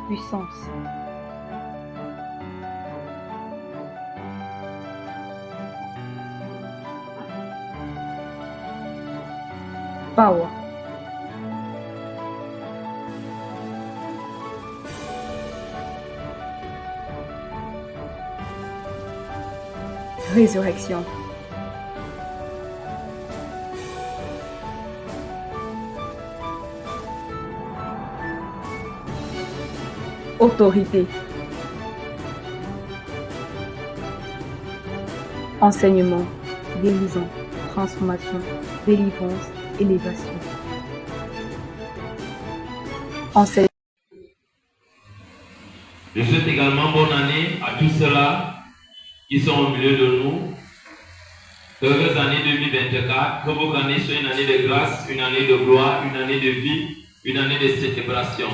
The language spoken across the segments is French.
Puissance. Power. Résurrection. Autorité. Enseignement, guérison, transformation, délivrance, élévation. Enseignement. Je souhaite également bonne année à tous ceux-là qui sont au milieu de nous. Heureuse année 2024, que votre année soit une année de grâce, une année de gloire, une année de vie, une année de célébration.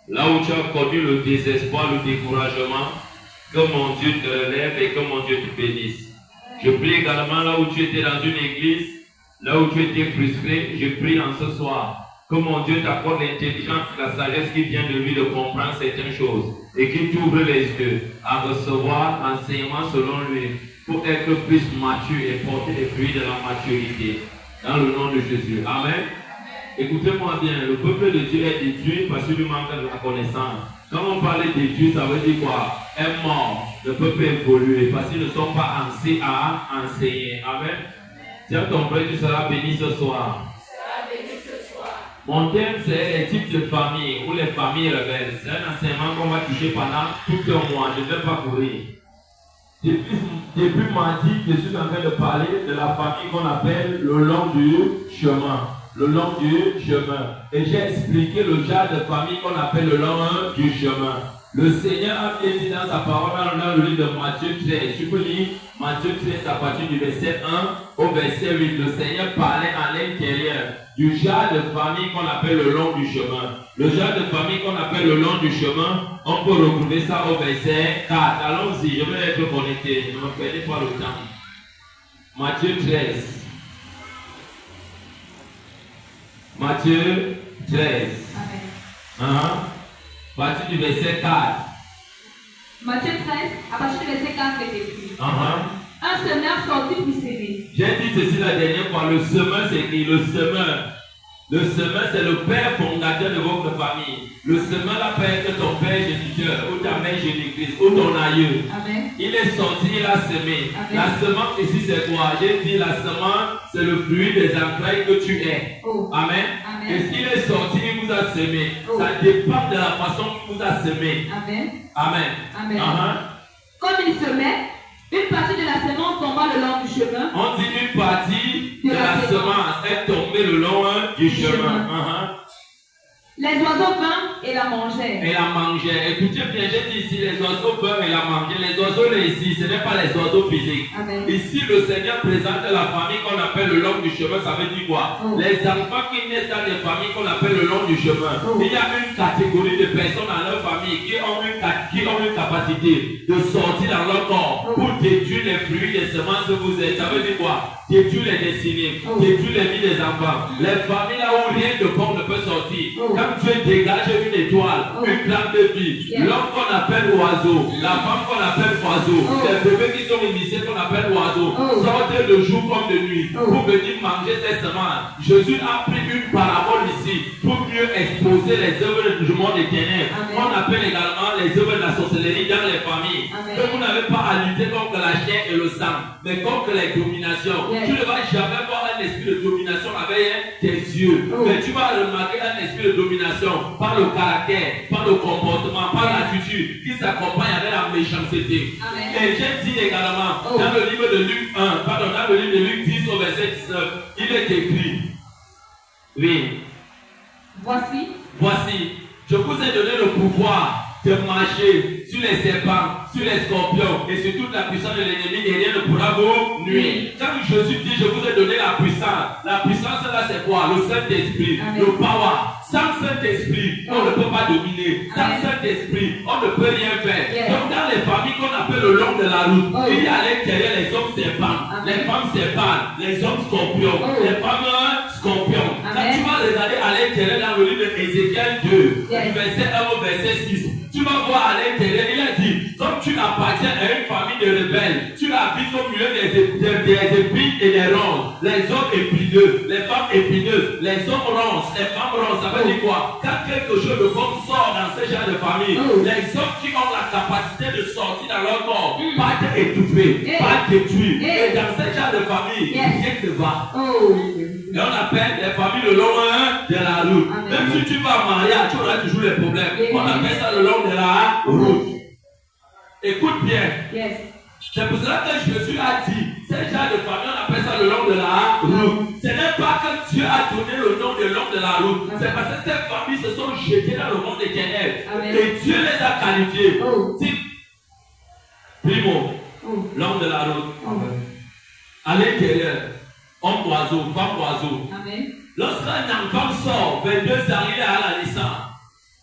Là où tu as connu le désespoir, le découragement, que mon Dieu te relève et que mon Dieu te bénisse. Je prie également là où tu étais dans une église, là où tu étais frustré, je prie en ce soir que mon Dieu t'accorde l'intelligence et la sagesse qui vient de lui de comprendre certaines choses et qu'il t'ouvre les yeux à recevoir l'enseignement selon lui pour être plus mature et porter les fruits de la maturité. Dans le nom de Jésus. Amen. Écoutez-moi bien, le peuple de Dieu est détruit parce qu'il manque de la connaissance. Quand on parle de détruit, ça veut dire quoi? Est mort. Le peuple est évolué parce qu'ils ne sont pas enseigné à enseigner. Amen. Tiens ton frère, tu seras béni ce soir. Mon thème, c'est les types de familles ou les familles rebelles. C'est un enseignement qu'on va toucher pendant tout un mois. Je ne vais pas courir. Depuis mardi, je suis en train de parler de la famille qu'on appelle le long du chemin. Le long du chemin. Et j'ai expliqué le genre de famille qu'on appelle le long du chemin. Le Seigneur a bien dit dans sa parole dans le livre de Matthieu 13. Tu peux lire Matthieu 13 à partir du verset 1 au verset 8. Le Seigneur parlait à l'intérieur du genre de famille qu'on appelle le long du chemin. Le genre de famille qu'on appelle le long du chemin, on peut retrouver ça au verset 4. Allons-y, je vais être connecté. Ne me perdez pas le temps. Matthieu 13. Matthieu 13. Amen. À partir du verset 4. Matthieu 13, à partir du verset 4 est écrit. Un semeur sortit pour s'aimer. J'ai dit ceci la dernière fois, le semeur c'est écrit, le semeur. Le semeur c'est le père fondateur de votre famille. Le semeur là peut être ton père géniteur, ou ta mère génitrice, ou ton aïeux. Amen. Il est sorti, il a semé. Amen. La semence ici c'est quoi? J'ai dit la semence c'est le fruit des entrailles que tu es. Oh. Amen. Amen. Est-ce qu'il est sorti, il vous a semé? Oh. Ça dépend de la façon qu'il vous a semé. Amen. Amen. Amen. Comme il semait, une partie de la semence tomba le long du chemin. On dit une partie de la semence est tombée le long du chemin. Les oiseaux vinrent et la mangeaient. Et la mangeaient. Écoutez bien, j'ai dit ici, les oiseaux vinrent et la mangeaient. Les oiseaux là ici, ce n'est pas les oiseaux physiques. Amen. Ici, le Seigneur présente la famille qu'on appelle le long du chemin. Ça veut dire quoi? Oh. Les enfants qui naissent dans des familles qu'on appelle le long du chemin. Oh. Il y a une catégorie de personnes dans leur famille qui ont une capacité de sortir dans leur corps pour détruire les fruits des semences que vous êtes. Ça veut dire quoi? Détruire les destinées, détruire les vies des enfants. Les familles là où rien de bon ne peut sortir. Quand Dieu dégage une étoile, une flamme de vie, l'homme qu'on appelle oiseau, la femme qu'on appelle oiseau, les bébés qui sont initiés qu'on appelle oiseau, sortent de jour comme de nuit pour venir manger ces semences. Jésus a pris une parabole ici pour mieux exposer les œuvres du monde des ténèbres. On appelle également les œuvres de la sorcellerie dans les familles. Que vous n'avez pas à lutter contre la chair et le sang, mais contre les dominations. Tu ne vas jamais voir un esprit de domination avec tes yeux, mais tu vas remarquer un esprit de domination par le caractère, par le comportement, par l'attitude qui s'accompagne avec la méchanceté. Amen. Et j'ai dit également dans le livre de Luc 1, dans le livre de Luc 10 au verset 19, il est écrit, oui, voici, je vous ai donné le pouvoir de marcher sur les serpents, sur les scorpions et sur toute la puissance de l'ennemi et rien ne pourra vous nuire. Quand Jésus dit je vous ai donné la puissance là c'est quoi? Le Saint-Esprit, le power. Sans Saint-Esprit, on ne peut pas dominer. Sans Saint-Esprit, on ne peut rien faire. Donc dans les familles qu'on appelle le long de la route, il y a à l'intérieur les hommes serpents, les femmes serpents, les hommes scorpions, les femmes scorpions. Quand tu vas regarder à l'intérieur dans le livre d'Ézéchiel 2, du verset 1 au verset 6, tu vas voir à l'intérieur, il a dit, comme tu appartiens à une famille de rebelles, tu habites au milieu des épines et des ronces, les hommes épineux, les femmes épineuses, les hommes ronces, les femmes ronces, ça veut dire quoi? Quand quelque chose de bon sort dans ce genre de famille, les hommes qui ont la capacité de sortir dans leur corps, pas t'étouffer, pas détruire, et dans ce genre de famille, rien ne va. Et on appelle les familles le long de la route. Même si tu vas en mariage, tu auras toujours les problèmes. On appelle ça le long de la route. Écoute bien. C'est pour cela que Jésus a dit, ce genre de famille, on appelle ça le long de la route. Ce n'est pas que Dieu a donné le nom de long de la route. C'est parce que ces familles se sont jetées dans le monde éternel. Et Dieu les a qualifiées. Primo, long de la route. À l'intérieur. Homme oiseau, femme oiseau. Lorsqu'un enfant sort, 22 ans, il est à la naissance.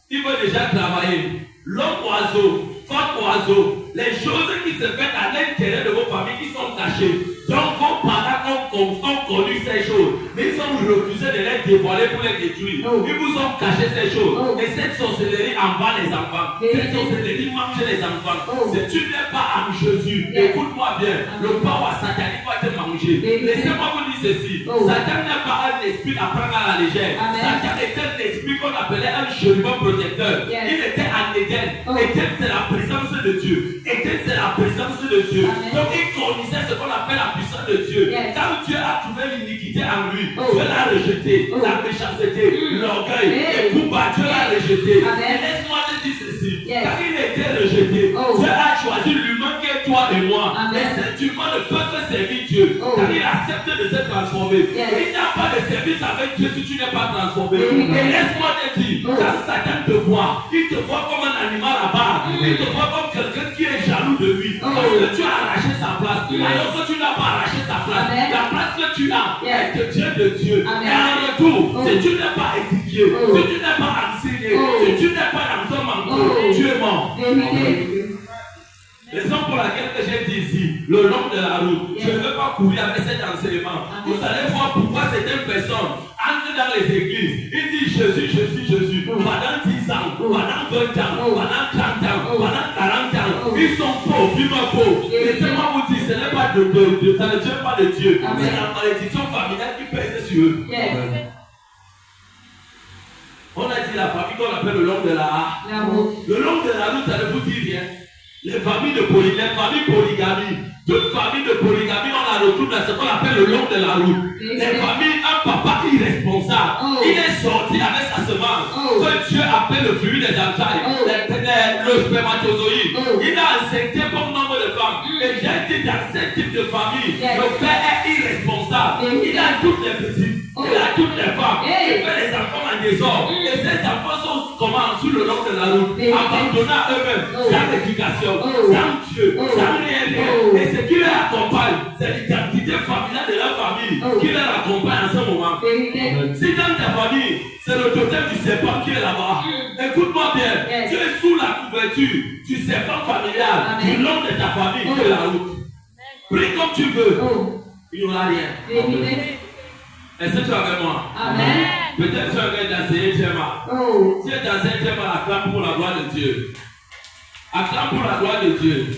Il veut déjà travailler. L'homme oiseau, femme oiseau, les choses qui se font à l'intérieur de vos familles qui sont cachées. Donc vos parents ont connu ces choses, mais ils ont refusé de les dévoiler pour les détruire. Ils vous ont caché ces choses. Et cette sorcellerie envahit les enfants. Cette sorcellerie mange les enfants. Si tu n'es pas en Jésus, écoute-moi bien, le power satanique va te manger. Laissez-moi vous dire ceci. Satan n'est pas un esprit à prendre à la légère. Satan est un esprit qu'on appelait un chérubin protecteur. Il était en Éden. Éden, c'est la présence de Dieu. Éden, c'est la présence de Dieu. Donc il connaissait ce qu'on appelle la puissance de Dieu. Quand Dieu a trouvé l'iniquité en lui, Dieu l'a rejeté. La méchanceté, l'orgueil, et Bouba, Dieu l'a rejeté. Et laisse-moi te dire ceci. Quand il était rejeté, Dieu a choisi l'humain qui est toi et moi. Et cet humain ne peut que servir Dieu. Quand il accepte de se transformer, il n'y a pas de service avec Dieu si tu n'es pas transformé. Et laisse-moi te dire, quand Satan te voit, il te voit comme un animal à barre. Il te voit comme quelqu'un qui est jaloux de lui. Parce que tu as arraché sa place. Alors que tu n'as pas arraché sa place. La place que tu as est que Dieu de Dieu. Et en retour, si tu n'es pas étudié, si tu n'es pas enseigné, si tu n'es pas dans ton manteau, tu es mort. Raison pour laquelle que j'ai dit ici, le long de la route, je ne veux pas courir avec cet enseignement. Vous allez voir pourquoi certaines personnes entrent dans les églises. Ils disent Jésus, Jésus, Jésus. Pendant 10 ans, pendant 20 ans, pendant 30 ans, pendant 40 ans, ils sont pauvres, ils meurent pauvres. Laissez-moi vous dire, ce n'est pas ça ne tient pas de Dieu. C'est la malédiction familiale qui pèse sur eux. On a dit la famille qu'on appelle le long de la route. Le long de la route, ça ne vous dit rien. Les familles de polygamie, toute famille de polygamie, on la retrouve dans ce qu'on appelle le long de la route. Les familles, un papa irresponsable, il est sorti avec sa semence, que Dieu appelle le fruit des entrailles, le spermatozoïde. Il a accepté bon nombre de femmes. Et j'ai dit dans ce type de famille, le père est irresponsable. Il a toutes les petites. Il a toutes les femmes. Il fait les enfants en désordre. Et ces enfants sont comment sur le long de la route, abandonnés à eux-mêmes, sans éducation, sans Dieu, sans rien. Et ce qui les accompagne, c'est l'identité familiale de leur famille qui les accompagne en ce moment. Si dans ta famille, c'est le totem du serpent qui est là-bas. Écoute-moi bien, tu es sous la couverture du serpent familial, du long de ta famille qui est la route. Prie comme tu veux, il n'y aura rien. Est-ce que tu es avec moi? Amen. Peut-être tu es d'enseigner Théma. Si tu es d'enseigner Théma, acclame pour la gloire de Dieu. Acclame pour la gloire de Dieu.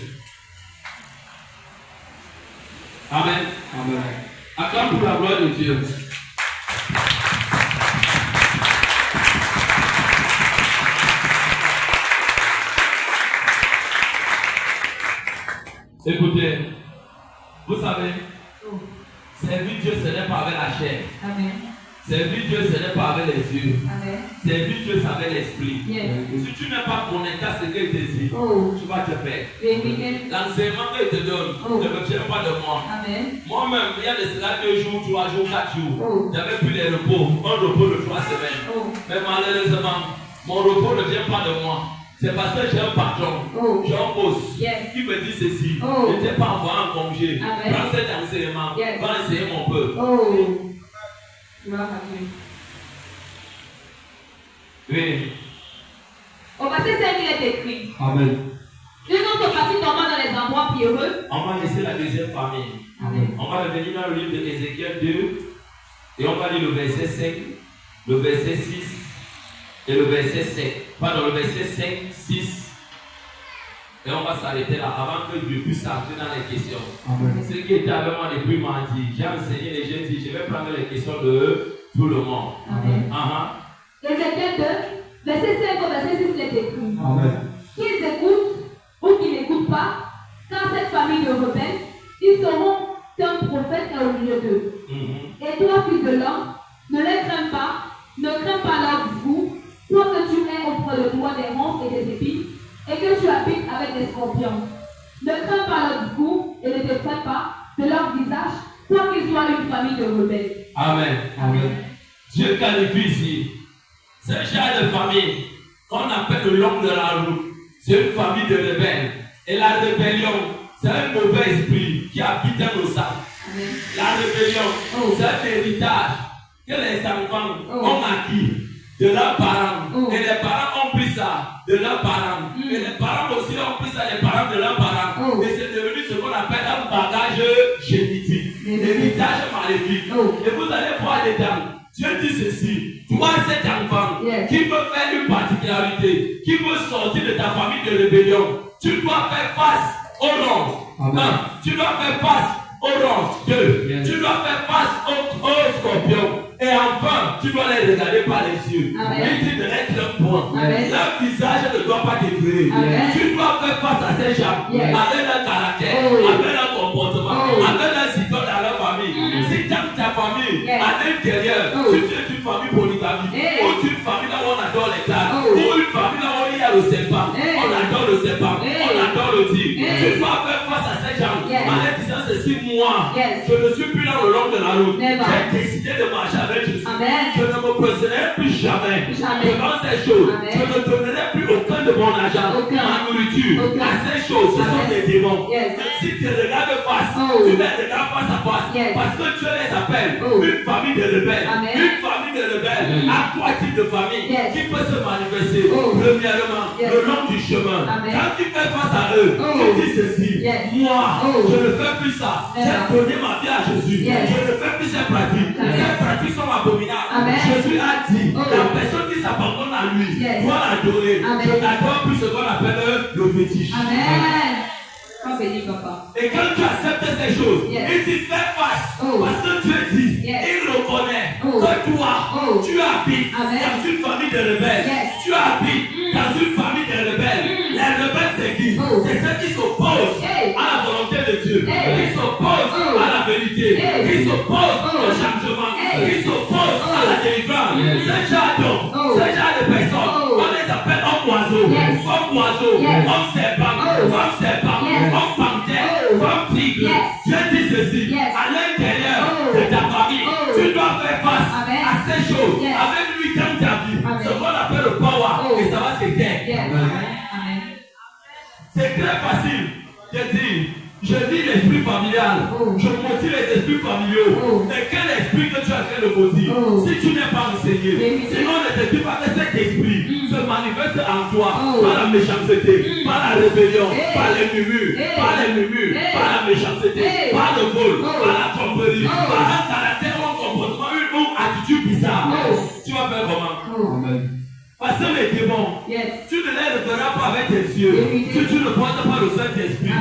Amen. Amen. Acclame pour la gloire de Dieu. Écoutez, vous savez, servir Dieu, ce n'est pas avec la chair. Amen. Servir Dieu, ce n'est pas avec les yeux. Amen. Servir Dieu, c'est avec l'esprit. Si tu n'es pas connecté à ce qu'il te dit, tu vas te perdre. L'enseignement qu'il te donne ne me tient pas de moi. Amen. Moi-même, il y a de cela 2 jours, 3 jours, 4 jours. J'avais plus les repos, un repos de 3 semaines. Mais malheureusement, mon repos ne vient pas de moi. C'est parce que j'ai un patron, j'ai un boss qui me dit ceci. Je n'étais pas envoyé en congé. Prends cet enseignement, va enseigner mon peuple. Oui. Au verset 5, il est écrit. Amen. Une autre partie tombant dans les endroits pierreux. On va laisser la deuxième famille. Amen. On va revenir dans le livre de Ézéchiel 2 et on va lire le verset 5 le verset 6 et le verset 5. Pardon, le verset 5, 6. Et on va s'arrêter là avant que Dieu puisse entrer dans les questions. Amen. Ceux qui étaient avec moi depuis mardi, j'ai enseigné les jeunes filles, je vais prendre les questions de tout le monde. Amen. Ézéchiel 2, verset 5 au verset 6, il est écrit. Qu'ils écoutent ou qu'ils n'écoutent pas, car cette famille de rebelles, ils sauront qu'un prophète est au milieu d'eux. Et toi, fils de l'homme, ne les crains pas, ne crains pas leur discours, toi que tu es auprès de toi des ronces et des épines, et que tu habites avec des scorpions. Ne crains pas leur discours et ne t'effraie pas de leur visage, toi qu'ils soient une famille de rebelles. Amen. Amen. Dieu qualifie ici. Ce genre de famille qu'on appelle le long de la route, c'est une famille de rebelles. Et la rébellion, c'est un mauvais esprit qui habite dans nos âmes. La rébellion, c'est un héritage que les enfants ont acquis de leurs parents. Et les parents ont pris ça de leurs parents. Et les parents aussi ont pris ça des parents de leurs parents. Et c'est devenu ce qu'on appelle un bagage génétique. Héritage maléfique. Et vous allez voir dedans. Dieu dit ceci, toi cet enfant qui veut faire une particularité, qui veut sortir de ta famille de rébellion, tu dois faire face au ronces. Tu dois faire face au ronces. 2. Tu dois faire face aux scorpions. Et enfin, tu dois les regarder par les yeux. Il dit de l'être un point. Leur visage ne doit pas t'effrayer. Tu dois faire face à ces gens, avec leur caractère, avec leur comportement, avec leur situation dans leur famille. Si tu aimes ta famille, à l'intérieur, tu es une famille polygamique, ou une famille là où on adore les clans, ou une famille là où il y a le serpent, on adore le serpent, on adore le tigre. Tu dois faire face à ces gens, en leur disant ceci, moi, je ne suis plus dans le long de la route. J'ai décidé de marcher avec Jésus. Je ne me poserai plus jamais devant ces choses. Je ne donnerai plus aucun de mon argent, ma nourriture à ces choses. Ce sont des démons. Si tu regardes face, tu les regardes face à face, parce que Dieu les appelle une famille de rebelles. Une famille de rebelles à trois types de familles qui peuvent se manifester. Premièrement, le long du chemin. Quand tu fais face à eux, tu dis ceci, moi, je ne fais plus ça. J'ai donné ma vie à Jésus. Je ne fais plus ces pratiques. Ces pratiques sont abominables. Jésus a dit, la personne qui s'abandonne à lui doit l'adorer. Je n'adore plus ce qu'on appelle le fétiche. Amen. Et quand tu acceptes ces choses, il dit fais face. Parce que Dieu dit, il reconnaît que toi, tu habites dans une famille de rebelles. Tu habites dans une famille de rebelles. Les rebelles, c'est qui? C'est ceux qui s'opposent à la volonté de Dieu, qui s'opposent à la vérité, qui s'opposent au changement, qui s'opposent à la délivrance. Ce genre de personnes, on les appelle hommes oiseaux, hommes serpents, hommes panthères, hommes tigres. Dieu dit ceci, à l'intérieur de ta famille, tu dois faire face à ces choses. Avec lui dans ta vie, ce qu'on appelle le power, et ça va s'éteindre. C'est très facile de dire, je dis l'esprit familial, je maudis les esprits familiaux. Mais quel esprit que tu as fait le maudire si tu n'es pas enseigné? Sinon, ne te dis pas que cet esprit se manifeste en toi par la méchanceté, par la rébellion, par les murmures, par la méchanceté, par le vol, par la tromperie, par un caractère ou un comportement, une attitude bizarre. Tu vas faire comment? Parce que les démons, tu ne les reverras pas avec tes yeux si tu ne portes pas le Saint-Esprit.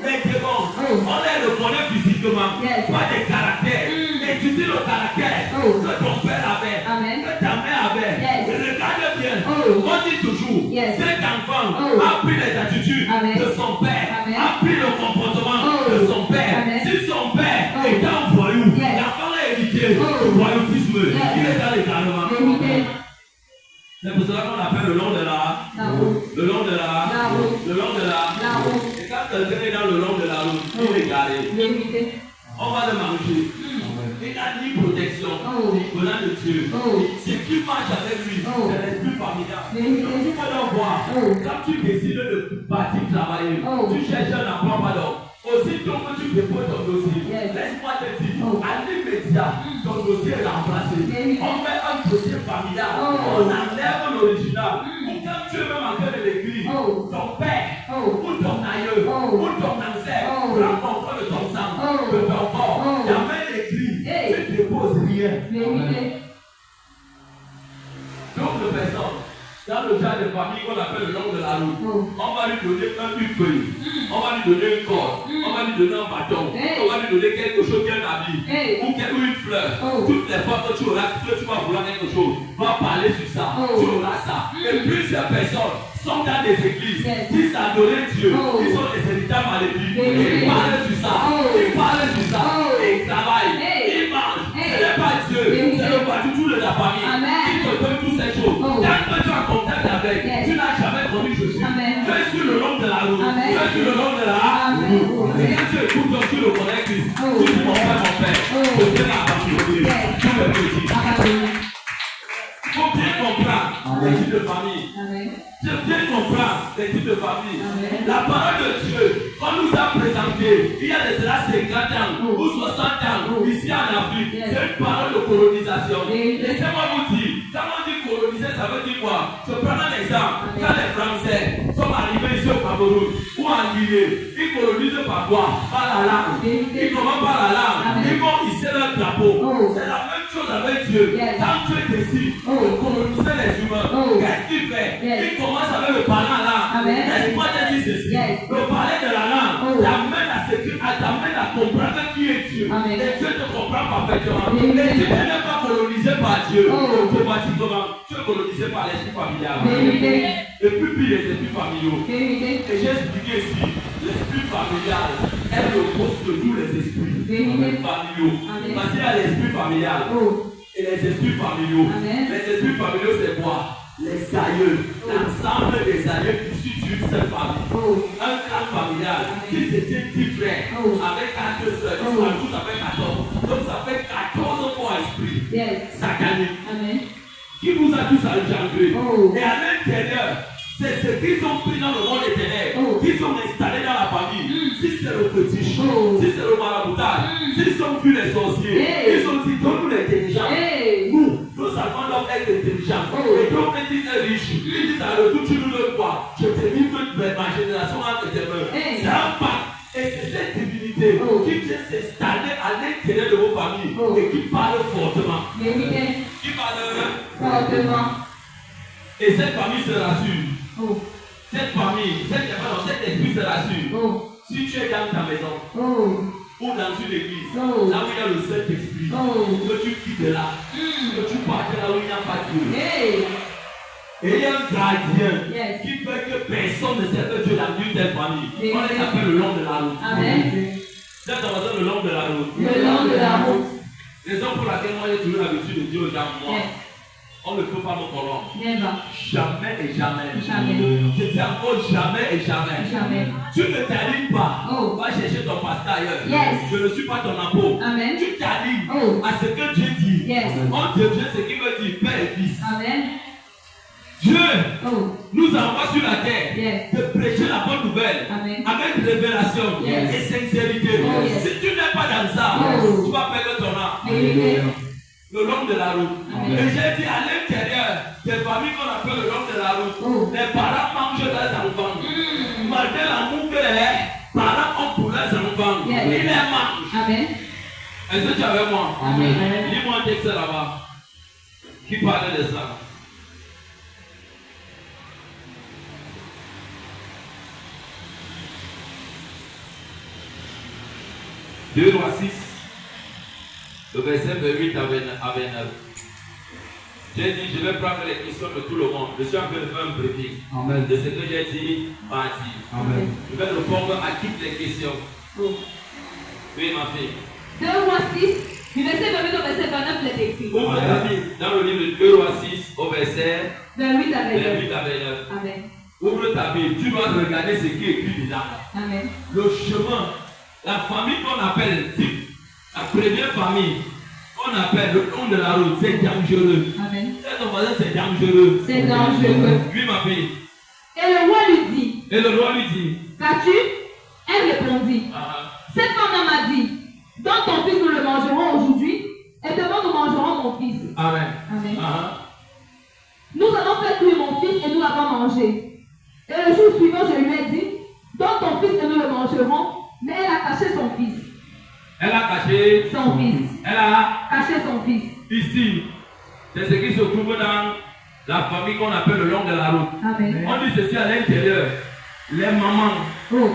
Les démons, on les reconnaît physiquement, pas des caractères. Et tu dis le caractère que ton père avait, que ta mère avait. Regarde bien, on dit toujours, cet enfant a pris les attitudes de son père, a pris le comportement de son père. Si son père est un voyou, l'enfant a hérité le voyoutisme, il est dans l'égarement. C'est pour cela qu'on appelle le long de la route. Le long de la route. Et quand quelqu'un est dans le long de la route, il est garé. On va le manger. Il n'a ni protection, ni venant de Dieu. Si tu marches avec lui, c'est l'esprit familial. Donc tu peux le voir. Quand tu décides de partir travailler, tu cherches un emploi, pardon. Aussitôt que tu déposes ton dossier, laisse-moi te dire, à l'immédiat, ton dossier est remplacé. On met un dossier familial, on enlève l'original. Et quand tu es même en train de l'écrire, ton père, ou ton aïeux, ou ton ancêtre, rencontre de ton sang, de ton corps, il y a même écrit, tu ne déposes rien. familles qu'on appelle le long de la route. Oh. On va lui donner une feuille. On va lui donner une corde. On va lui donner un bâton. On va lui donner quelque chose, qu'un habit. Ou une fleur. Toutes les fois que tu auras, que tu vas vouloir quelque chose, va parler sur ça. Tu auras ça. Et plusieurs personnes sont dans des églises. Ils adoraient Dieu. Ils sont des héritages maléfiques. Ils parlent sur ça. Ils parlent sur ça. Ils travaillent. Ils mangent. Ce n'est pas Dieu. C'est le bâtiment de la famille. Qui te donne toutes ces choses. Tant que tu as contact avec, tu n'as jamais connu Jésus. Tu es sur le long de la route. Tu es sur le long de la route. Et quand tu écoutes, donc tu le connais Christ. Tu dis mon père, je viens à partir de Dieu. Tu le petit. Il faut bien comprendre les types de famille. Je viens comprendre les types de famille. La parole de Dieu, on nous a présenté, il y a de cela 50 ans ou 60 ans, ici en Afrique, c'est une parole de colonisation. Laissez-moi vous dire, quand on dit coloniser, ça veut dire quoi? Je prends un exemple. Quand les Français sont arrivés ici au Cameroun ou en Guinée, ils colonisent par quoi? Par la langue. Ils commencent par la langue. Ils vont hisser leur drapeau. C'est la même chose avec Dieu. Quand Dieu décide de coloniser les humains, qu'est-ce qu'il fait? Il commence avec le parlant là. Laisse-moi te dire ceci. Le parler de la langue t'amène à comprendre qui est Dieu. Et Dieu te comprend parfaitement. Et si tu n'es pas colonisé par Dieu, automatiquement, tu es colonisé par l'esprit familial. Et puis les esprits familiaux. Et j'ai expliqué ici, l'esprit familial est le poste de tous les esprits familiaux. Parce qu'il y a l'esprit familial et les esprits familiaux. Les esprits familiaux, c'est quoi? Les aïeux, l'ensemble des aïeux issus d'une seule famille. Un clan familial, si c'était 10 frères, avec 4 sœurs, ils sont tous avec 14. Donc ça fait 14 fois esprit satanique. Qui vous a tous engendré. Et à l'intérieur, c'est ce qu'ils ont pris dans le monde éternel, qu'ils ont installé dans la famille. Si c'est le fétiche, si c'est le maraboutage, s'ils ont vu les sorciers, ils ont dit donne-nous l'intelligence. Nous savons donc être intelligents. Et donc ils disent riches. Ils disent à retour, tu nous le vois. Je te dis que ma génération entre tes mains. C'est un pacte. Et c'est cette divinité qui vient s'installer à l'intérieur de vos familles et qui parle fortement. Qui parle fortement. Et cette famille se rassure. Cette famille, cet esprit se rassure. Si tu es dans ta maison ou dans une église, là où il y a le Saint-Esprit, que tu quittes là, que tu partes là où il n'y a pas de Dieu. Et il y a un gardien qui fait que personne ne sait que Dieu a vu telle famille. On les appelle le long de la route. C'est le long de la route. Le long de la route. Raison pour laquelle moi j'ai toujours l'habitude de dire aux gens, moi, on ne peut pas me corrompre. Jamais et jamais. Je dis encore jamais et jamais. Tu ne t'alignes pas. Va chercher ton pasteur ailleurs. Je ne suis pas ton apôtre. Tu t'alignes à ce que Dieu dit. On devient ce qu'il veut dire, Père et Fils. Dieu nous envoie sur la terre de prêcher la bonne nouvelle avec révélation et sincérité. Si tu n'es pas dans ça, tu vas perdre ton âme. Le long de la route. Et j'ai dit à l'intérieur des familles qu'on appelle le long de la route, les parents mangent leurs enfants. Malgré l'amour que les parents ont pour leurs enfants, ils les mangent. Est-ce que tu es avec moi? Lis-moi un texte là-bas qui parle de ça. Deux Rois 6, le verset 28 à 29. J'ai dit, je vais prendre les questions de tout le monde. Je suis en train de faire un briefing de ce que j'ai dit mardi. Je vais répondre à toutes les questions. Oui, ma fille. 2 Rois 6, du verset 28 au verset 29, c'est écrit. Ouvre ta Bible dans le livre de 2 Rois 6, au verset 28 à 29. Amen. Ouvre ta Bible, tu dois regarder ce qui est écrit dedans. Amen. Le chemin. La famille qu'on appelle la première famille, qu'on appelle le long de la route, c'est dangereux. C'est ton voisin, c'est dangereux. C'est dangereux. Oui, ma fille. Et le roi lui dit. Qu'as-tu? Elle répondit. Cette femme m'a dit, donc ton fils nous le mangerons aujourd'hui, et demain nous mangerons mon fils. Amen. Nous avons fait cuire mon fils et nous l'avons mangé. Et le jour suivant, je lui ai dit, donc ton fils et nous le mangerons. Mais elle a caché son fils. Elle a caché son fils. Elle a caché son fils. Ici, c'est ce qui se trouve dans La famille qu'on appelle le long de la route. Amen. On dit ceci à l'intérieur. Les mamans,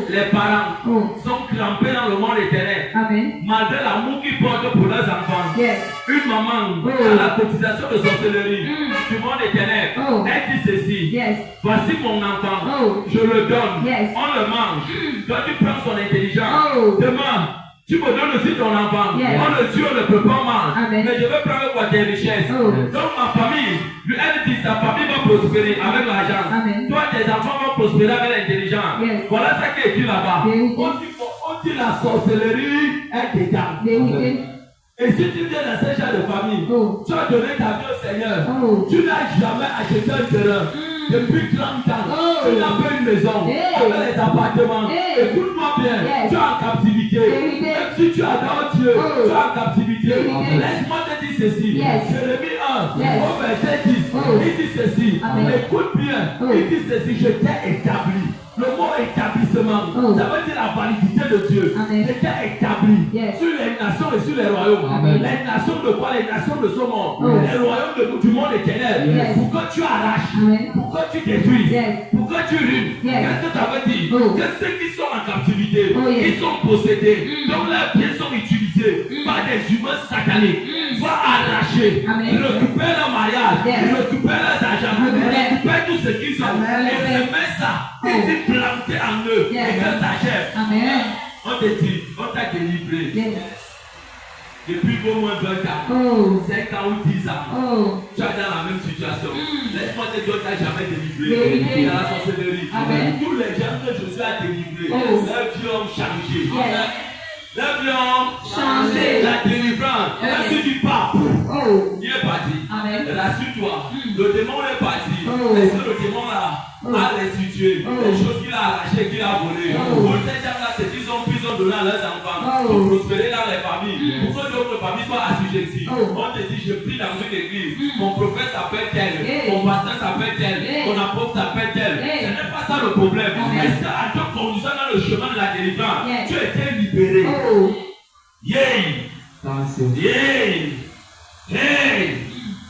les parents sont crampés dans le monde éternel. Amen. Malgré l'amour qu'ils portent pour leurs enfants. Yes. Une maman à la cotisation de sorcellerie du monde éternel. Elle dit ceci. Yes. Voici mon enfant. Je le donne. Yes. On le mange. Toi tu prends son intelligence. Demain, tu me donnes aussi ton enfant. Yes. On le tue, on ne peut pas manger. Amen. Mais je veux prendre quoi tes richesses. Donc ma famille, elle dit sa famille va prospérer avec l'argent. Amen. Toi tes enfants vont prospérer avec l'intelligence. Yes. Voilà ce qui est écrit là-bas. On dit la sorcellerie est égale. Et si tu viens dans ce genre de famille, tu as donné ta vie au Seigneur. Tu n'as jamais acheté un terrain. Depuis 30 ans, tu n'as pas une maison, avec les appartements. Écoute-moi bien, tu es en captivité. Même si tu adores Dieu, tu es en captivité. Laisse-moi te dire ceci. Jérémie 1, au verset 10, il dit ceci. Écoute bien, il dit ceci, je t'ai établi. Le mot établissement, ça veut dire la validité de Dieu. Je t'ai établi sur les nations et sur les royaumes. Les nations de quoi? Les nations de ce monde. Les royaumes du monde éternel. Pour que tu arraches, pour que tu détruises, pour que tu ruines. Qu'est-ce que ça veut dire? Que ceux qui sont en captivité, qui sont possédés, dont leurs biens sont utilisés par des humains sataniques, va arracher, récupérer leur mariage, récupérer leurs argent, récupérer tout ce qu'ils ont, et se met ça. Et planté en eux et que ça gère. On te dit, on t'a délivré. Depuis au moins 20 ans, 5 ans ou 10 ans, tu es dans la même situation. Laisse-moi te dire, on t'a jamais délivré dans la sorcellerie. Tous les gens que Jésus a délivrés, leurs vies ont changé. Leurs vies ont changé. La délivrance, est-ce que tu pars? Il est parti. Rassure-toi, le démon est parti. Est-ce que le démon là a restitué les choses qu'il a arrachées, qu'il a volées? Pour ces gens-là, c'est qu'ils ont donné à leurs enfants pour prospérer dans les familles, pour que d'autres familles soient assujetties. On te dit, je prie dans une église, mon prophète s'appelle tel, mon pasteur s'appelle tel, mon apôtre s'appelle tel. Ce n'est pas ça le problème. Est-ce qu'en te conduisant dans le chemin de la délivrance, tu étais libéré? Yay!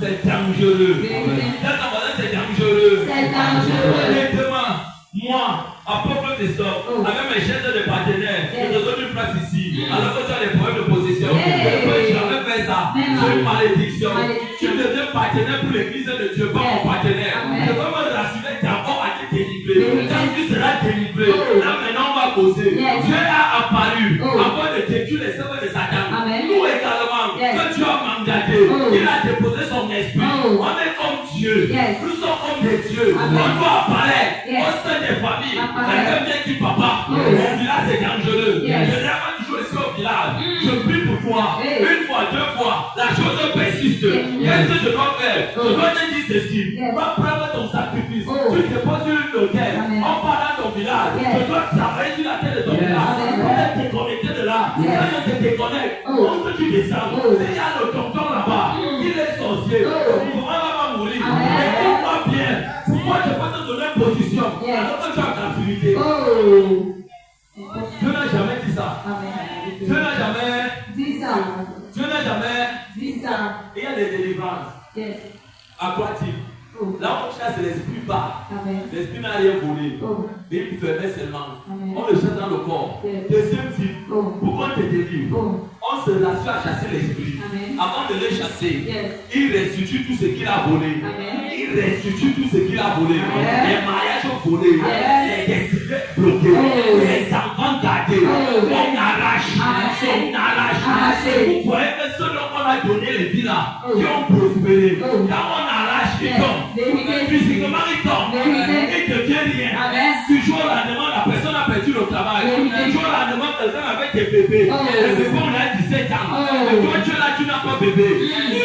C'est dangereux. C'est dangereux. Et demain, moi, apôtre de sort, avec mes chaînes de partenaires, je te donne une place ici. Alors que tu as des problèmes de possession, je ne peux jamais faire ça. C'est une malédiction. Tu deviens partenaire pour l'église de Dieu, pas mon partenaire. Je veux me rassurer d'abord à te délivrer. Quand tu seras délivré, là maintenant on va causer. Dieu a apparu avant de détruire les œuvres de Satan. Nous également, que tu as mandaté, il a déposé son esprit. On est comme Dieu. Nous sommes comme des dieux. On doit apparaître au sein des familles. Quelqu'un vient qui papa. Mon village c'est dangereux. Je n'ai pas toujours ici au village. Je prie pour toi. Une fois, deux fois. La chose persiste. Qu'est-ce que je dois faire? Je dois te dire ceci. Va prendre ton sacrifice. Tu te poses sur une hôtel. On part dans ton village. Je dois travailler sur la tête de ton village. On est déconnecté de là. Quand je te déconnecte, on que tu descends. S'il y a le tonton là-bas, il est sorcier. Le mouvement va mourir. Écoute-moi bien. Pourquoi je peux te donner une position alors que tu as en captivité? Dieu n'a jamais dit ça. Dieu n'a jamais dit ça. Dieu n'a jamais dit ça. Il y a des délivrances. Aquatiques. Là on chasse l'esprit bas. L'esprit n'a rien volé. Mais il fermait seulement. On le chasse dans le corps. Deuxième type. Pourquoi on te délivre? On se rassure à chasser l'esprit. Avant de le chasser, il restitue tout ce qu'il a volé. Il restitue tout ce qu'il a volé. Les mariages volés, les destinées bloquées, les enfants gardés. On arrache. Vous voyez que ceux dont on a donné les vies là, qui ont prospéré, quand on arrache, ils tombent. Physiquement, ils tombent. Ils ne deviennent rien. Du jour au lendemain, la personne a perdu le travail. Du jour au lendemain, quelqu'un avec des bébés. Les bébés, on a 17 ans. Et toi, tu es là, tu n'as pas bébé.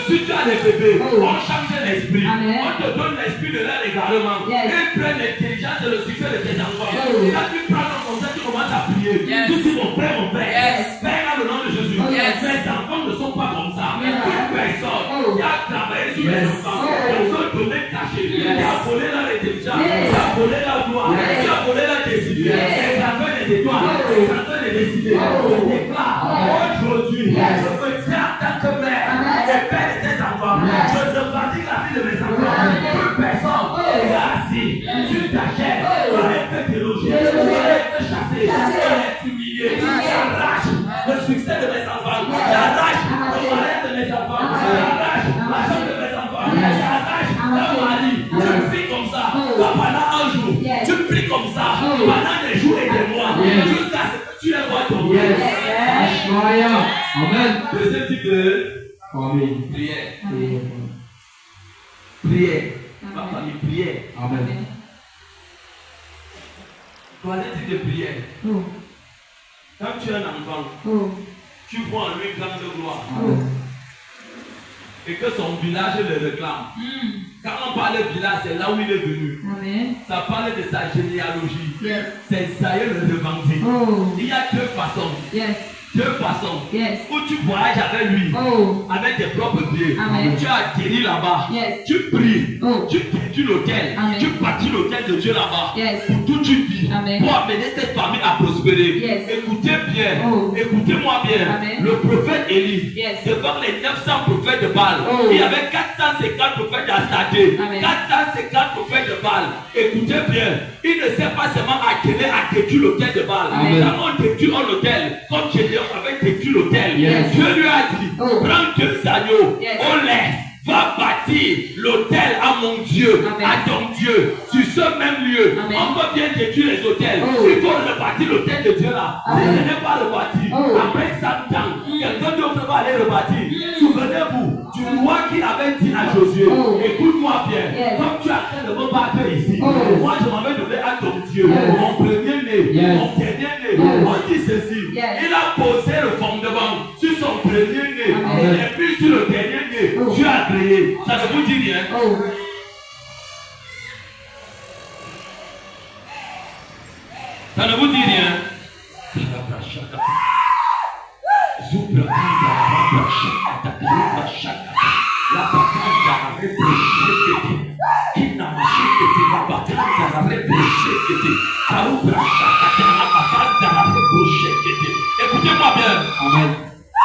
Si tu as des bébés, on change l'esprit. On te donne l'esprit de l'air également. Ils prennent l'intelligence et le succès de tes enfants. Quand tu prends ton conseil, tu commences à prier. Tu dis mon Père, Père, dans le nom de Jésus. Mes enfants ne sont pas comme ça. Une personne qui a travaillé sur les enfants, ils ont donné caché. Qui a volé leur intelligence, qui a volé leur gloire, qui a volé leur destinée. Et ça fait des étoiles, ça fait des destinées. Je déclare aujourd'hui, je me tiens en tant que mère, et père de tes enfants. Je revendique la vie de mes enfants. délogé, être chassé, être humilié. J'arrache le succès de mes enfants. J'arrache le mariage de mes enfants. J'arrache l'argent de mes enfants. J'arrache leur mari. Tu pries comme ça. Pas pendant un jour. Tu pries comme ça pendant des jours et des mois. Jusqu'à ce que tu les vois tomber. Amen. Deuxième type de prière. Prière. Ma famille, prière. Amen. Troisième type de prière. Quand tu es un enfant, tu vois en lui grande gloire. Et que son village le réclame. Quand on parle de village, c'est là où il est venu. Ça parle de sa généalogie. C'est Isaïe le revendique. Il y a deux façons. Deux façons où tu voyages avec lui, avec tes propres pieds. Tu as atterri là-bas, tu pries, tu détruis l'autel, tu bâtis l'autel de Dieu là-bas pour toute une vie, pour amener cette famille à prospérer. Écoutez bien, écoutez-moi bien. Le prophète Élie, devant les 900 prophètes de Baal, il y avait 450 prophètes d'Astadé, 450 prophètes de Baal. Écoutez bien, il ne sait pas seulement atteler à détruire l'autel de Baal. Quand on détruit l'autel, comme Gédéon avait détruit l'autel, Dieu lui a dit, prends 2 agneaux, on laisse, va bâtir l'autel à mon Dieu, à ton Dieu, sur ce même lieu. On peut bien détruire les autels. Il faut rebâtir l'autel de Dieu là. Si ce n'est pas rebâti, après 100 ans, quelqu'un d'autre va aller rebâtir. Souvenez-vous du roi qui avait dit à Josué, écoute-moi bien, comme tu es en train de me battre ici, moi je m'en vais donner à ton Dieu, mon premier-né, mon dernier-né. On dit ceci, il a posé le fondement sur son premier-né, et puis sur le dernier-né, Dieu a créé. Ça ne vous dit rien? Ça ne vous dit rien? Écoutez-moi bien.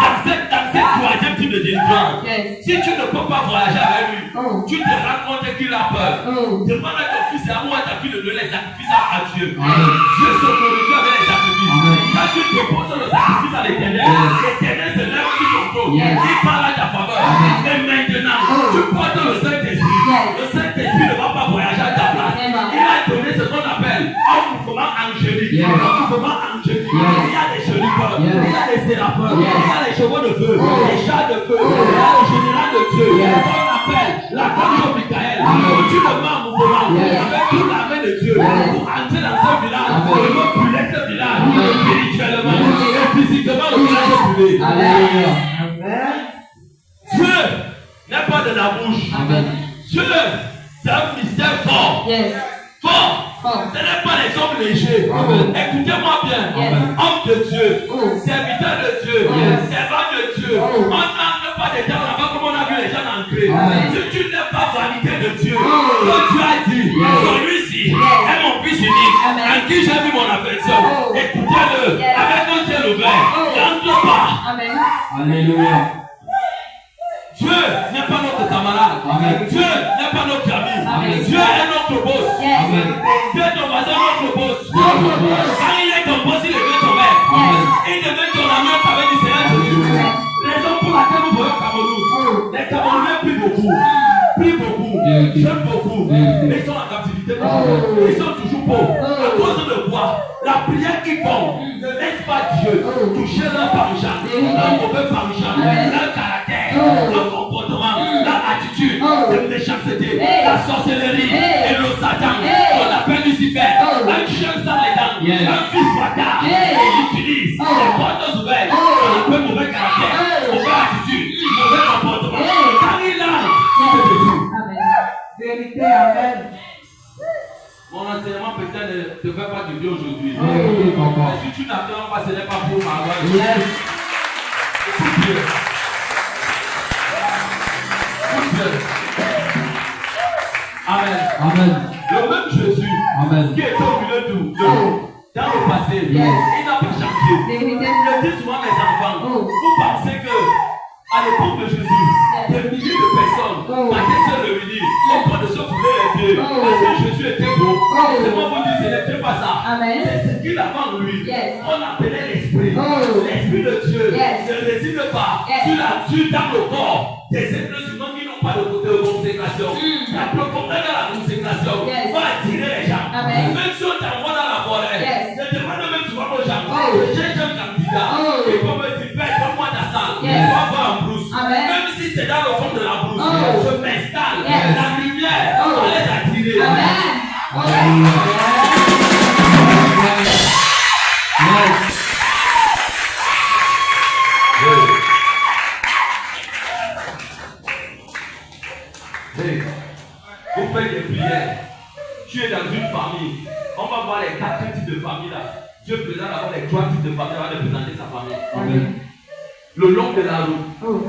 Dans cette troisième type de délivrance, si tu ne peux pas voyager avec lui, tu te rends compte qu'il a peur. Demande à ton fils et à moi, ta fille de donner les sacrifices à Dieu. Dieu se glorifie avec les sacrifices. Quand tu proposes le sacrifice à l'Éternel, l'Éternel se lève sur ton dos. Il parle à ta faveur. Et maintenant, tu portes le Saint-Esprit. Le Saint-Esprit ne va pas voyager à ta place. Il a donné ce qu'on appelle un mouvement angélique. Un mouvement angélique. Il y a des chérubins, il y a des séraphins, il y a les chevaux de feu, les chats de feu, il y a le général de Dieu, qu'on appelle la grande Michael. Tu le mets en mouvement avec toute l'armée de Dieu pour entrer dans ce village, pour brûler ce village, spirituellement et physiquement le village est brûlé. Dieu n'est pas de la bouche. Dieu, c'est un mystère fort. Fort. Ce n'est pas les hommes légers. Écoutez-moi bien. Homme de Dieu, serviteur de Dieu, servant de Dieu. On n'entre pas des gens là-bas comme on a vu les gens entrer. Si tu n'es pas validé de Dieu, comme tu as dit, celui-ci est mon fils unique, en qui j'ai mis mon affection. Écoutez-le avec un ciel ouvert. N'entre pas. Alléluia. Dieu n'est pas notre camarade. Dieu n'est pas notre ami. Dieu est notre boss. Dieu est ton voisin, notre boss. Quand il est ton boss, il devient ton maître. Il devient ton ami au travers du Seigneur Jésus. Raison pour laquelle nous voyons Cameroun. Les Camerounais prient beaucoup. J'aime beaucoup. Mais ils sont en captivité. Ils sont toujours pauvres. À cause de quoi? La prière qu'ils font ne laisse pas Dieu toucher leur penchant, leur mauvais penchant, leur caractère, leur comportement, leur attitude de méchanceté, la sorcellerie et le Satan. On appelle Lucifer un chien sans les dents, un fils bâtard. Il utilise les portes ouvertes. On appelle mauvais caractère, mauvaise attitude, mauvais comportement. Quand il a, il te détruit. Vérité, amen. Mon enseignement peut-être ne te fait pas du bien aujourd'hui. Mais si tu n'attends pas, ce n'est pas pour ma gloire. Écoute bien. Amen. Le même Jésus qui est au milieu de nous, dans le passé, il n'a pas changé. Je dis souvent mes enfants, vous pensez que à l'époque de Jésus, des milliers de personnes allaient se réunir au point de se fouler les pieds parce que Jésus était beau. C'est moi vous dis, ce n'était pas ça. Amen. C'est ce qu'il a en lui. Yes. On appelait l'esprit. Oh. L'esprit de Dieu Yes. ne réside pas Yes. sur la nature dans le corps des êtres humains qui n'ont pas de côté de consécration. La profondeur de la consécration Yes. va attirer les gens. Amen. Même si on t'envoie dans la forêt, Yes. je demande même souvent aux gens, Oh. je cherche un candidat. Oh. Et comme me dit, Père, donne-moi ta salle. Yes. On va voir en brousse. Amen. Même si c'est dans le fond de la brousse, Oh. je m'installe. Yes. La lumière Oh. va les attirer. Amen. Hey, vous faites des prières. Tu es dans une famille. On va voir les 4 types de familles là. Dieu présente d'abord les 3 types de familles avant de présenter sa famille. Amen. Le long de la route. Oh.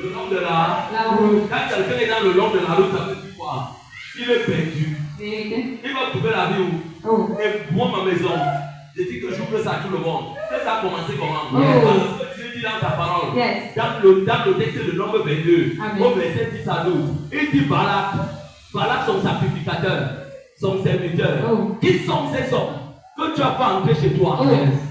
Le long de la La route. Quand quelqu'un est dans le long de la route, ça veut dire quoi? Il est perdu. Vérité. Il va trouver la vie où? Oh. Et moi, ma maison, je dis que j'ouvre ça à tout le monde. Ça a commencé comment? Oh. Parce que Dieu dit dans sa parole, Yes. dans le texte de Nombre 22, Amen. au verset 10 à 12, il dit Balak, son sacrificateur, son serviteur. Oh. Qui sont ces hommes que tu as fait entrer chez toi? Oh.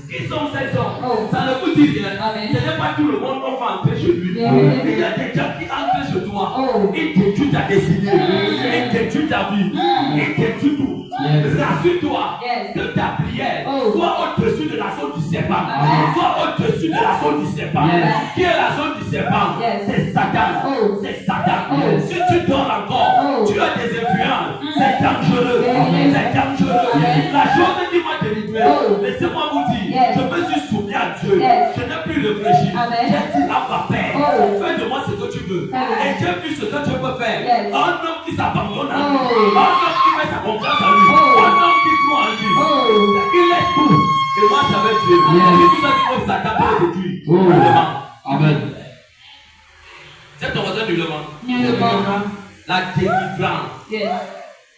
Qui sont ces hommes? Oh. Ça ne vous dit rien. Amen. Ce n'est pas tout le monde qu'on va entrer chez lui. Bien. Mais il y a des gens qui entrent chez toi. Oh. Ils détruisent ta destinée. Ils détruisent ta vie. Ils détruisent tout. Yes. Rassure-toi Yes. que ta prière Oh. soit au-dessus de la zone du serpent. Amen. Soit au-dessus de la zone du serpent. Yes. Qui est la zone du serpent? Yes. C'est Satan. Oh. C'est Satan. Oh. Si tu dors encore, Oh. tu as des influences. C'est dangereux. Amen. C'est dangereux. Amen. La journée qui m'a délivré, Oh. laissez-moi vous dire, Yes. je me suis soumis à Dieu. Yes. Je n'ai plus réfléchi. Amen. J'ai dit là, ma paix. Oh. Fais de moi ce que tu veux. Amen. Et j'ai vu ce que tu peux faire. Yes. Un homme qui s'abandonne à lui. Oh. Un homme qui met sa confiance en lui. Oh. Un homme qui croit en lui. Oh. Il laisse tout. Et moi, j'avais Dieu. Yes. Il nous a dit que Satan peut détruire. Oh. Nullement. Amen. C'est ton voisin nullement. Nullement. La délivrance. Yes.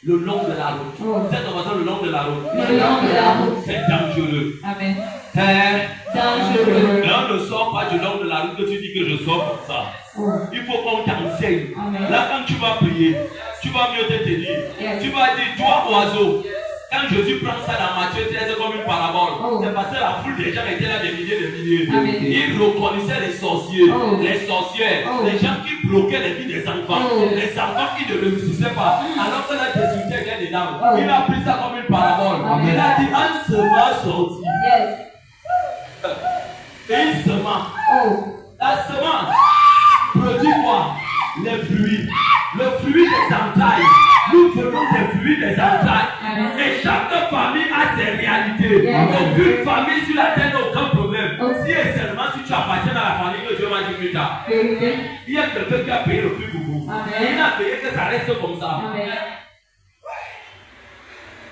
Le long de la route. Oh. C'est ton voisin le long de la route. Le long de la route. C'est dangereux. Amen. C'est Dangereux. mais on ne sort pas du long de la route que tu dis que je sors comme ça. Oh. Il faut qu'on t'enseigne. Amen. Là, quand tu vas prier, tu vas mieux te tenir. Yes. Tu vas dire, toi, oiseau. Quand Jésus prend ça dans Matthieu 13 comme une parabole, Oh. c'est parce que la foule des gens était là des milliers de milliers. Amen. Ils reconnaissaient les sorciers, Oh. les sorcières, Oh. les gens qui bloquaient les vies des enfants, Oh. les enfants qui ne réussissaient pas. Alors que la destruction était dedans. Oh. Il a pris ça comme une parabole. Amen. Il a dit, un semeur sorti. Yes. Et une semence. Oh. La semence produit quoi? Les fruits. Le fruit des entrailles. Nous venons des fruits des entrailles. Amen. Et chaque famille a ses réalités. Yeah. Aucune famille sur la terre n'a aucun problème. Oh. Si et seulement si tu appartiens à la famille que Dieu m'a dit plus tard. Vérité. Il y a quelqu'un qui a payé le plus beaucoup. Amen. Il a payé que ça reste comme ça. Amen.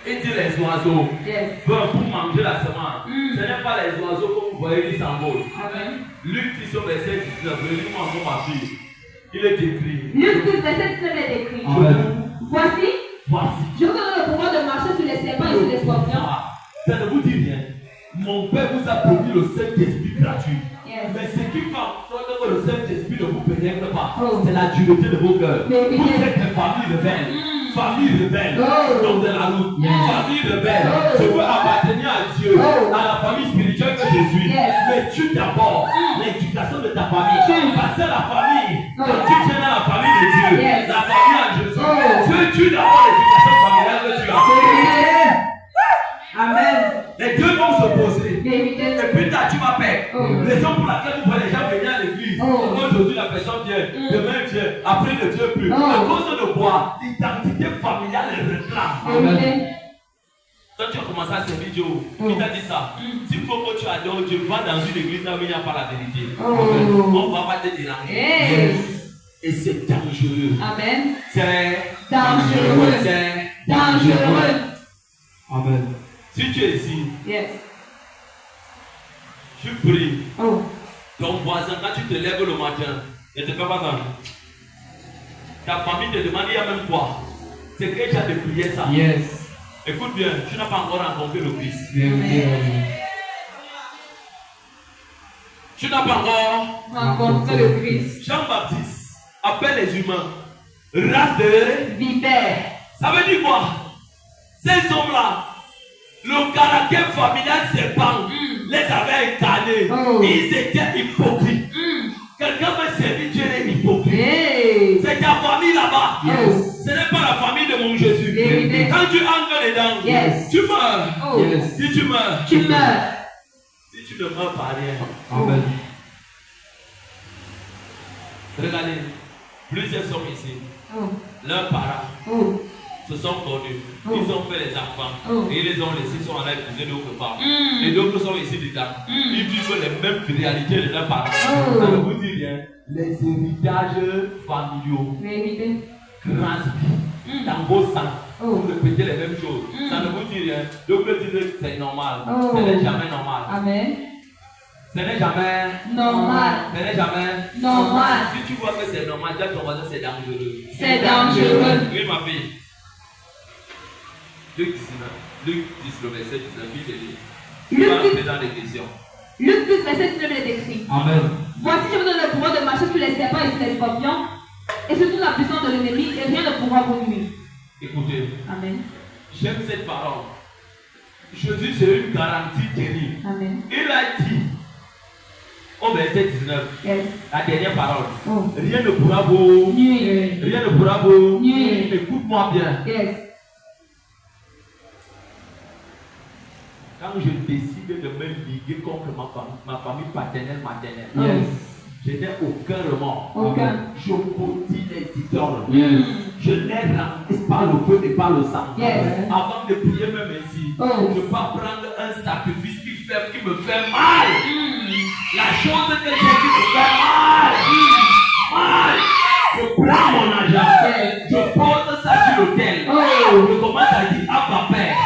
Il dit les oiseaux Yes. veulent pour manger la semence. Mm. Ce n'est pas les oiseaux que vous voyez qui s'envolent. Amen. Luc 10 au verset 19, lis-moi encore ma fille. Il est écrit. Luc 10, verset 19 est écrit. Amen. Voici, Voici. je vous donne le pouvoir de marcher sur les serpents et sur les scorpions. Ça ne vous dit rien. Mon Père vous a promis le Saint-Esprit gratuit. Yes. Mais ce qui fait en sorte que le Saint-Esprit ne vous pénètre pas, Oh. c'est la dureté de vos cœurs. Mais Vous yes. êtes des familles rebelles. Famille rebelle. Oh. Dans de la route. Yes. Famille rebelle. Oh. Je veux appartenir à Dieu, Oh. à la famille spirituelle que je suis. Yes. Mais tu d'abord l'éducation de ta famille. Parce que la famille, quand Oh. tu viens dans la famille de Dieu, Yes. la famille en Jésus, Oh. Dieu tue d'abord l'éducation familiale que tu as. Vérité. Amen. Les deux vont se poser. Vérité. Et plus tard, tu vas perdre. Oh. Raison pour laquelle vous voyez les gens venir à l'église. Oh. Aujourd'hui, la personne vient, demain vient, après ne vient plus. Oh. À cause de quoi? L'identité familiale est réclame. Vérité. Quand tu as commencé à servir Dieu, il t'a dit ça. S'il faut que tu adores Dieu, va dans une église où il n'y a pas la vérité. Oh. On va pas te déranger. Yes. Et c'est dangereux. Amen. C'est Dangereux. C'est Dangereux. Amen. Si tu es ici, Yes. tu pries. Oh. Ton voisin, quand tu te lèves le matin, ne te fais pas ça. Ta famille te demande, il y a même quoi? C'est que tu as de prier ça. Yes. Écoute bien, tu n'as pas encore rencontré le Christ. Vérité. Tu n'as pas encore. Rencontrer le Christ. Jean-Baptiste appelle les humains race de. Vipère. Ça veut dire quoi? Ces hommes-là Le caractère familial s'épand. Les avait incarnés. Ils étaient hypocrites. Quelqu'un veut servir Dieu et hypocrite. C'est ta famille là-bas. Ce n'est pas la famille de mon Jésus. Quand tu entres dedans, tu meurs. Si tu meurs, tu meurs. Si tu ne meurs par rien. Amen. Regardez, plusieurs sont ici. Leurs parents se sont connus. Ils ont fait les enfants. Et ils les ont laissés, sont allés épouser d'autres parents. Et d'autres sont ici dedans. Ils vivent les mêmes réalités de leurs parents. Ça ne vous dit rien. Les héritages familiaux transmis dans vos sangs. Vous répétez les mêmes choses. Ça ne vous dit rien. D'autres disent que c'est normal. Ce n'est jamais normal. Amen. Ce n'est jamais normal. Ce n'est jamais normal. Si tu vois que c'est normal, dis à ton voisin c'est dangereux. C'est dangereux. Oui, ma fille. Luc 10, le verset 19, il te dit. Tu vas rentrer dans les questions. Luc 10, verset 19, il est écrit. Amen. Voici, je vous donne le pouvoir de marcher sur les serpents et sur les scorpions, et sur toute la puissance de l'ennemi, et rien ne pourra vous nuire. Écoutez. Amen. J'aime cette parole. Jésus, c'est une garantie terrible. Amen. Il a dit, au verset 19, la dernière parole, rien ne pourra vous nuire. Rien ne pourra vous nuire. Écoute-moi bien. Quand je décide de me liguer contre ma famille paternelle, maternelle, je n'ai aucun remords. Je maudis les idoles. Je les remplace par le feu et par le sang. Avant de prier même ainsi, je ne peux pas prendre un sacrifice qui me fait mal. La chose que j'ai dit me fait mal. Je prends mon argent, je porte ça sur l'autel. Je commence à dire à ma père.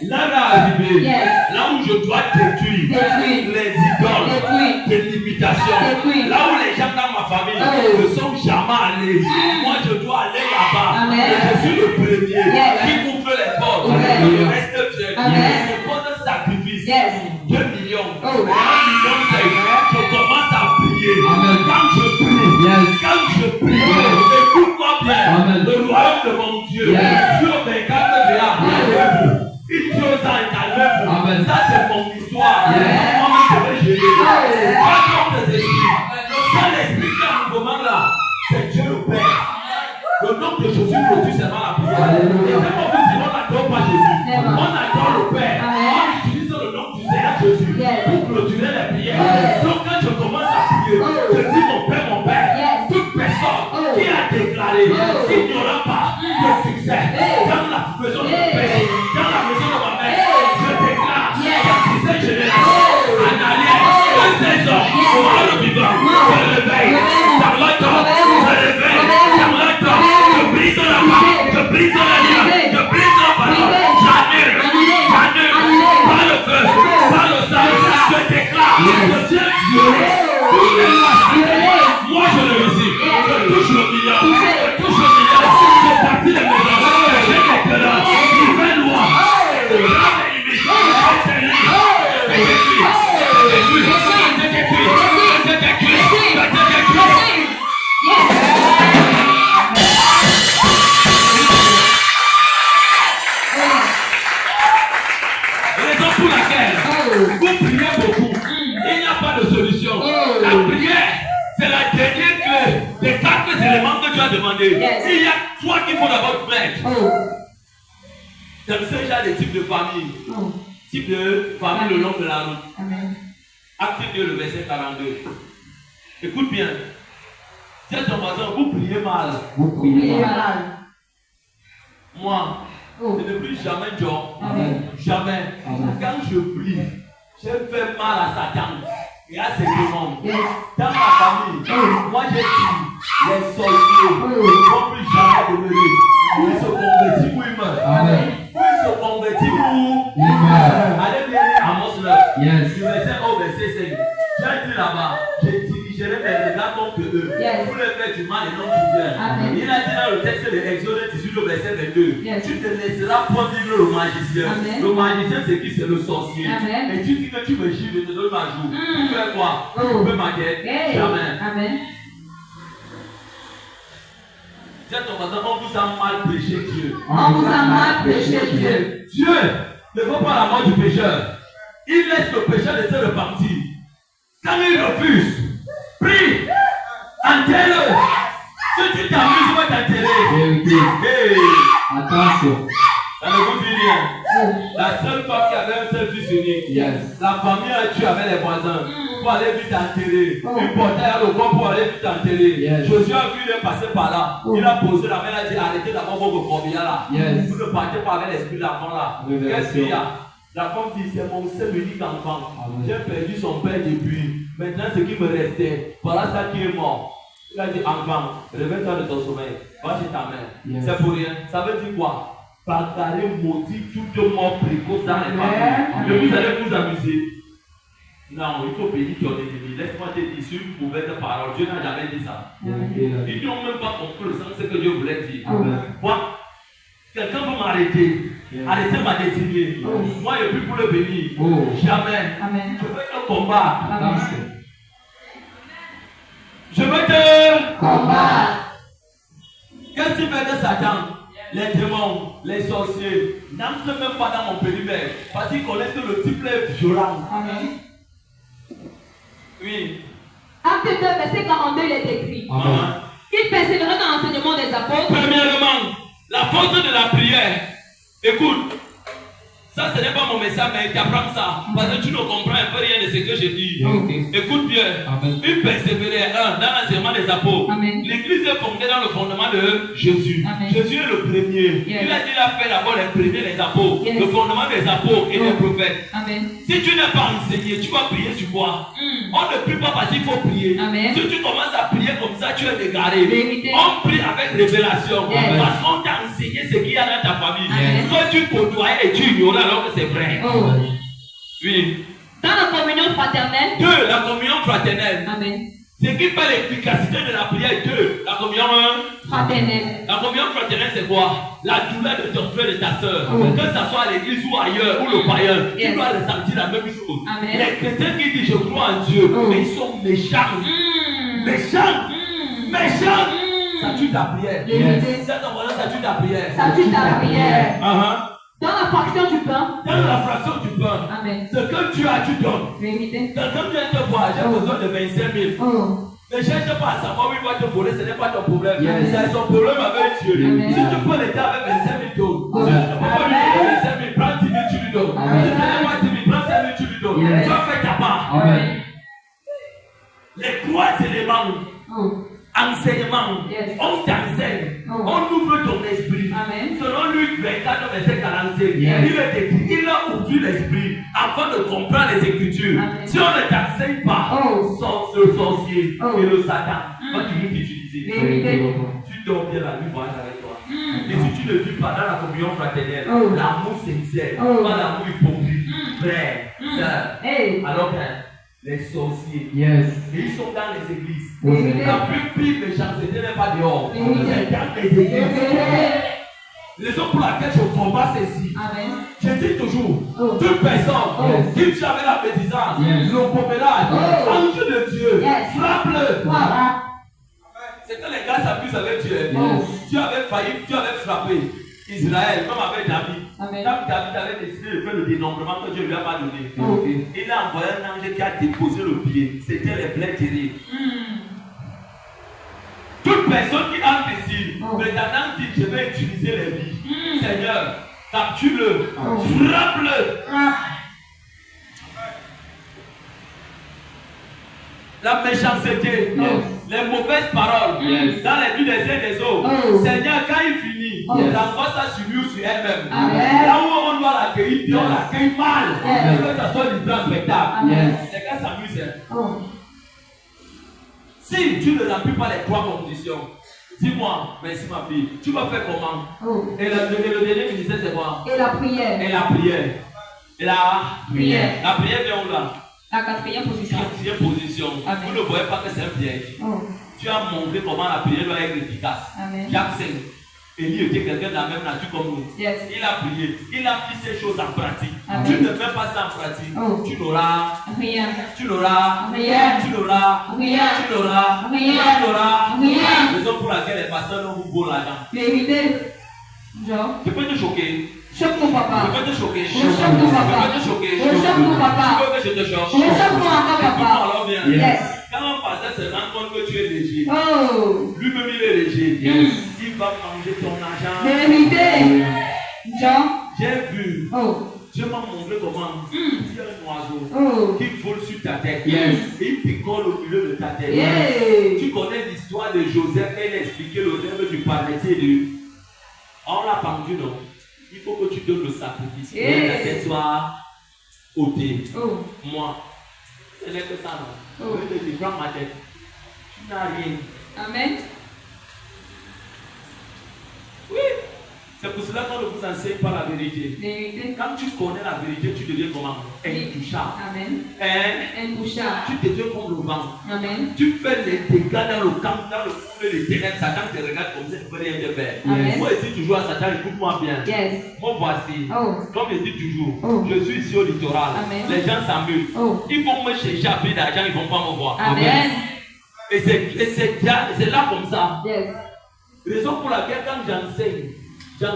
Là est arrivé, là où je dois détruire les idoles, les limitations, là où les gens dans ma famille ne sont jamais allés. Moi je dois aller là-bas. Je suis le premier qui ouvre les portes. Je reste fier. Je porte un sacrifice. 2 millions. 1 million, je commence à prier. Quand je prie, écoute-moi bien. Le royaume de mon Dieu, sur mes 4 dehors, il tue dans ta lèvre. Ça, c'est mon histoire. Moi-même, je vais gérer. Pas comme des esprits. Le Saint-Esprit qui est en moment là, c'est Dieu le Père. Le nom de Jésus produit seulement la prière. Et c'est pourquoi on n'adore pas Jésus. On adore le Père. On utilise le nom du Seigneur Jésus pour clôturer les prières. Donc quand je commence à prier, je dis mon Père, toute personne qui a déclaré qu'il n'y aura pas de succès dans la maison de mon Père, dans la maison de ma mère, je déclare que succès général en arrière, un saison, pour voir le vivant, je réveille dans le temps, je réveille dans le temps, je brise la main, je brise la lien, je brise la parole, j'annule, par le feu, par le sang, je déclare que Dieu moi je le réussis, je touche le milliard, je partis les maisons, j'ai des pèlerins, je vais loin, je raison pour laquelle vous priez beaucoup, il n'y a pas de solution. La prière, c'est la dernière clé des 4 éléments que tu as demandé. Il y a 3 qu'il faut d'abord mettre. Dans ce genre de type de famille, type de famille le long de la route. Acte 2, le verset 42. Écoute bien. Dis à ton voisin, vous priez mal. Vous priez mal. Moi, je ne prie jamais John. Jamais. Quand je prie, je fais mal à Satan et à ses démons. Dans ma famille, moi j'ai dit, les sorciers ne vont plus jamais demeurer. Où ils se convertissent, où ils meurent. Où ils se convertissent, où ils meurent. Allez bien à Amos 9. Du verset au verset 5. J'ai dit là-bas, je dirigerai mes regards contre eux. Pour les faire du mal et non du bien. Il a dit dans le texte de Exode 18 au verset 22. Tu ne laisseras point vivre le magicien. Le magicien c'est qui? C'est le sorcier. Et tu dis que tu me gifles, je te donne ma joue. Tu fais quoi? Tu peux ma tête? Jamais. Dis à ton voisin, on vous a mal prêché Dieu. On vous a mal prêché Dieu. Dieu ne veut pas la mort du pécheur. Il laisse le pécheur de se repentir. Quand il refuse, prie, enterre-le. Si tu t'amuses, il va t'enterrer. Hey. Attention. Ça ne vous dit rien. La seule femme qui avait un seul fils unique. Yes. La famille a tué avec les voisins pour aller vite enterrer. Il portait à le corps pour aller vite enterrer. Yes. Josué a vu il est passé par là. Il a posé la main, il a dit arrêtez d'abord votre corbillard là. Yes. Vous ne partez pas avec l'esprit d'enfant là. Qu'est-ce qu'il y a? La femme dit c'est mon seul unique enfant. J'ai perdu son père depuis. Maintenant ce qui me restait, voilà ça qui est mort. Il a dit enfant, réveille-toi de ton sommeil. Va chez ta mère. Yes. C'est pour rien. Ça veut dire quoi? Bagarrer, maudit, toute mort précoce dans les familles. Et vous allez vous amuser. Non, il faut bénir ton ennemi. Laisse-moi te dire sur une mauvaise parole. Dieu n'a jamais dit ça. Ils n'ont même pas compris le sens que Dieu voulait dire. Moi, quelqu'un veut m'arrêter. Arrêtez ma destinée. Moi, je ne prie pour le bénir. Jamais. Amen. Je veux te combattre. Attention. Je veux te Combat. Qu'est-ce qu'il fait de Satan? Les démons, les sorciers n'entrent même pas dans mon périmètre parce qu'ils connaissent que le type est violent. Amen. Oui. Acte 2, verset 42, il est écrit. Amen. Il persévérait dans l'enseignement des apôtres. Premièrement, la force de la prière. Écoute, ça ce n'est pas mon message, mais tu apprends ça. Parce que tu ne comprends un peu rien de ce que je dis. Okay. Écoute bien. Amen. Il persévérait dans l'enseignement des apôtres. Amen. L'église est fondée dans le fondement de Jésus. Amen. Jésus est le premier. Yes. Il a dit il a fait d'abord les premiers, les apôtres. Yes. Le fondement des apôtres et des prophètes. Amen. Si tu n'es pas enseigné, tu vas prier sur quoi? On ne prie pas parce qu'il faut prier. Amen. Si tu commences à prier comme ça, tu es égaré. Vérité. On prie avec révélation. Yes. Parce qu'on t'a enseigné ce qu'il y a dans ta famille. Amen. Toi, tu côtoies et tu ignores alors que c'est vrai. Oh. Oui. Dans la communion fraternelle. 2. La communion fraternelle. Amen. Ce qui fait l'efficacité de la prière. 2. La communion Fraternelle. La communion fraternelle, c'est quoi? La douleur de ton frère et de ta soeur. Amen. Que ce soit à l'église ou ailleurs, ou le païen, tu Yes. dois ressentir la même chose. Amen. Les chrétiens qui disent je crois en Dieu, mais ils sont méchants. Méchants. Méchants. Ça tue ta prière. Vérité. Ça tue ta prière. Ça tue ta prière. Dans la fraction du pain. Dans la fraction du pain, Amen. ce que tu as, tu donnes. Vérité. Quelqu'un vient te voir, j'ai besoin de 25 000. Oh. Ne cherche pas à savoir où il va te voler, ce n'est pas ton problème. Yes. C'est son problème avec Dieu. Amen. Si tu peux l'aider avec 25 000 Amen. tonnes, si tu ne peux pas lui donner 25 000, prends 10 000, tu lui donnes. Amen. Si tu n'as pas 10 000, prends 5 000, tu lui donnes. Yes. Tu vas faire ta part. Amen. Les 3 éléments, Oh. enseignement, Yes. on t'enseigne, Oh. on ouvre ton esprit. Amen. Selon Luc 24, verset 45, Yes. il est écrit, il a ouvert l'esprit afin de comprendre les Écritures. Amen. Si on ne t'enseigne pas, Oh. le sorcier Oh. et le Satan va toujours t'utiliser. Vérité. Tu dors bien la nuit, voyage avec toi. Et si tu ne vis pas dans la communion fraternelle, Oh. l'amour sincère, Oh. pas l'amour hypocrite, frère, sœur, Hey. alors que les sorciers, Yes. et ils sont dans les églises. Vérité. La plus pire méchanceté n'est pas dehors, Vérité. c'est dans les églises. Vérité. Raison pour laquelle je combats ceci. Amen. Je dis toujours, Oh. toute personne Oh. qui tue avec la médisance, Yes. le commérage, Oh. ange de Dieu, Yes. frappe-le. Voilà. C'est que les gars s'amusent avec Dieu. Yes. Dieu avait failli, Dieu avait frappé Israël, comme avec David. Amen. Quand David avait décidé de faire le dénombrement que Dieu lui a pas donné, Oh. il a envoyé un ange qui a déposé le pied. C'était les blés terribles. Toute personne qui a un désir, Oh. maintenant dit je vais utiliser les vies. Seigneur, capture-le, Oh. frappe-le. La méchanceté, Yes. les mauvaises paroles Yes. dans les vies des uns et des autres. Oh. Seigneur, quand il finit, Oh. il envoie ça sur lui ou sur elle-même. Amen. Là où on doit l'accueillir, Dieu, on Yes. l'accueille mal. Yes. Que ça soit du grand spectacle. Amen. Les gars s'amusent. Hein. Oh. Si tu ne remplis pas les 3 conditions, dis-moi, merci ma fille, tu vas faire comment? Oh. Et le dernier ministère, c'est quoi? Et la prière. Et la prière. Et la Prière. La prière vient où là? La quatrième position. Quatrième position. Amen. Vous ne voyez pas que c'est un piège. Oh. Tu as montré comment la prière doit être efficace. Amen. Jacques 5. Élie était quelqu'un de la même nature comme nous. Yes. Il a prié. Il a mis ces choses en pratique. Amen. Tu ne fais pas ça en pratique. Oh. Tu n'auras. Rien. Tu n'auras. Rien. Tu n'auras. Rien. Tu n'auras. Rien. Tu n'auras. Rien. Raison pour laquelle les pasteurs n'ont pas l'argent. Vérité. Genre. Je peux te choquer. Choque-nous, papa. Je peux te choquer. Choque-nous, papa. Je peux te choquer. Choque-nous, papa. Tu veux que je te choque? Choque-nous encore, Écoute-moi papa. alors bien. Yes. Quand un pasteur se rend compte que tu es léger, Oh. lui-même il est léger. Yes. Il va manger ton argent. Vérité. Jean. J'ai vu. Oh. Dieu m'a montré comment il y a un oiseau Oh. qui vole sur ta tête. Yes. Et il picole au milieu de ta tête. Yeah. Tu connais l'histoire de Joseph, elle a expliqué le rêve du palettier de. On l'a pendu, non? Il faut que tu donnes le sacrifice. Pour que ta tête soit ôtée. Oh. Moi, ce n'est que ça, non? Oh. Je te dis, prends ma tête. Tu n'as rien. Amen. Oui. C'est pour cela qu'on ne vous enseigne pas la vérité. Vérité. Quand tu connais la vérité, tu deviens comment? Intouchable. Amen. Hein? Intouchable. Tu deviens comme le vent. Amen. Tu fais les dégâts dans le camp, dans le fond des ténèbres. Satan te regarde comme ça, il ne peut rien te faire. Amen. Moi, je dis toujours à Satan, écoute-moi bien. Yes. Moi, voici. Oh. Comme je dis toujours, Oh. je suis ici au littoral. Amen. Les gens s'amusent. Oh. Ils vont me chercher à payer d'argent, ils ne vont pas me voir. Amen. Et c'est là comme ça. Yes. Raison pour laquelle, quand j'enseigne tout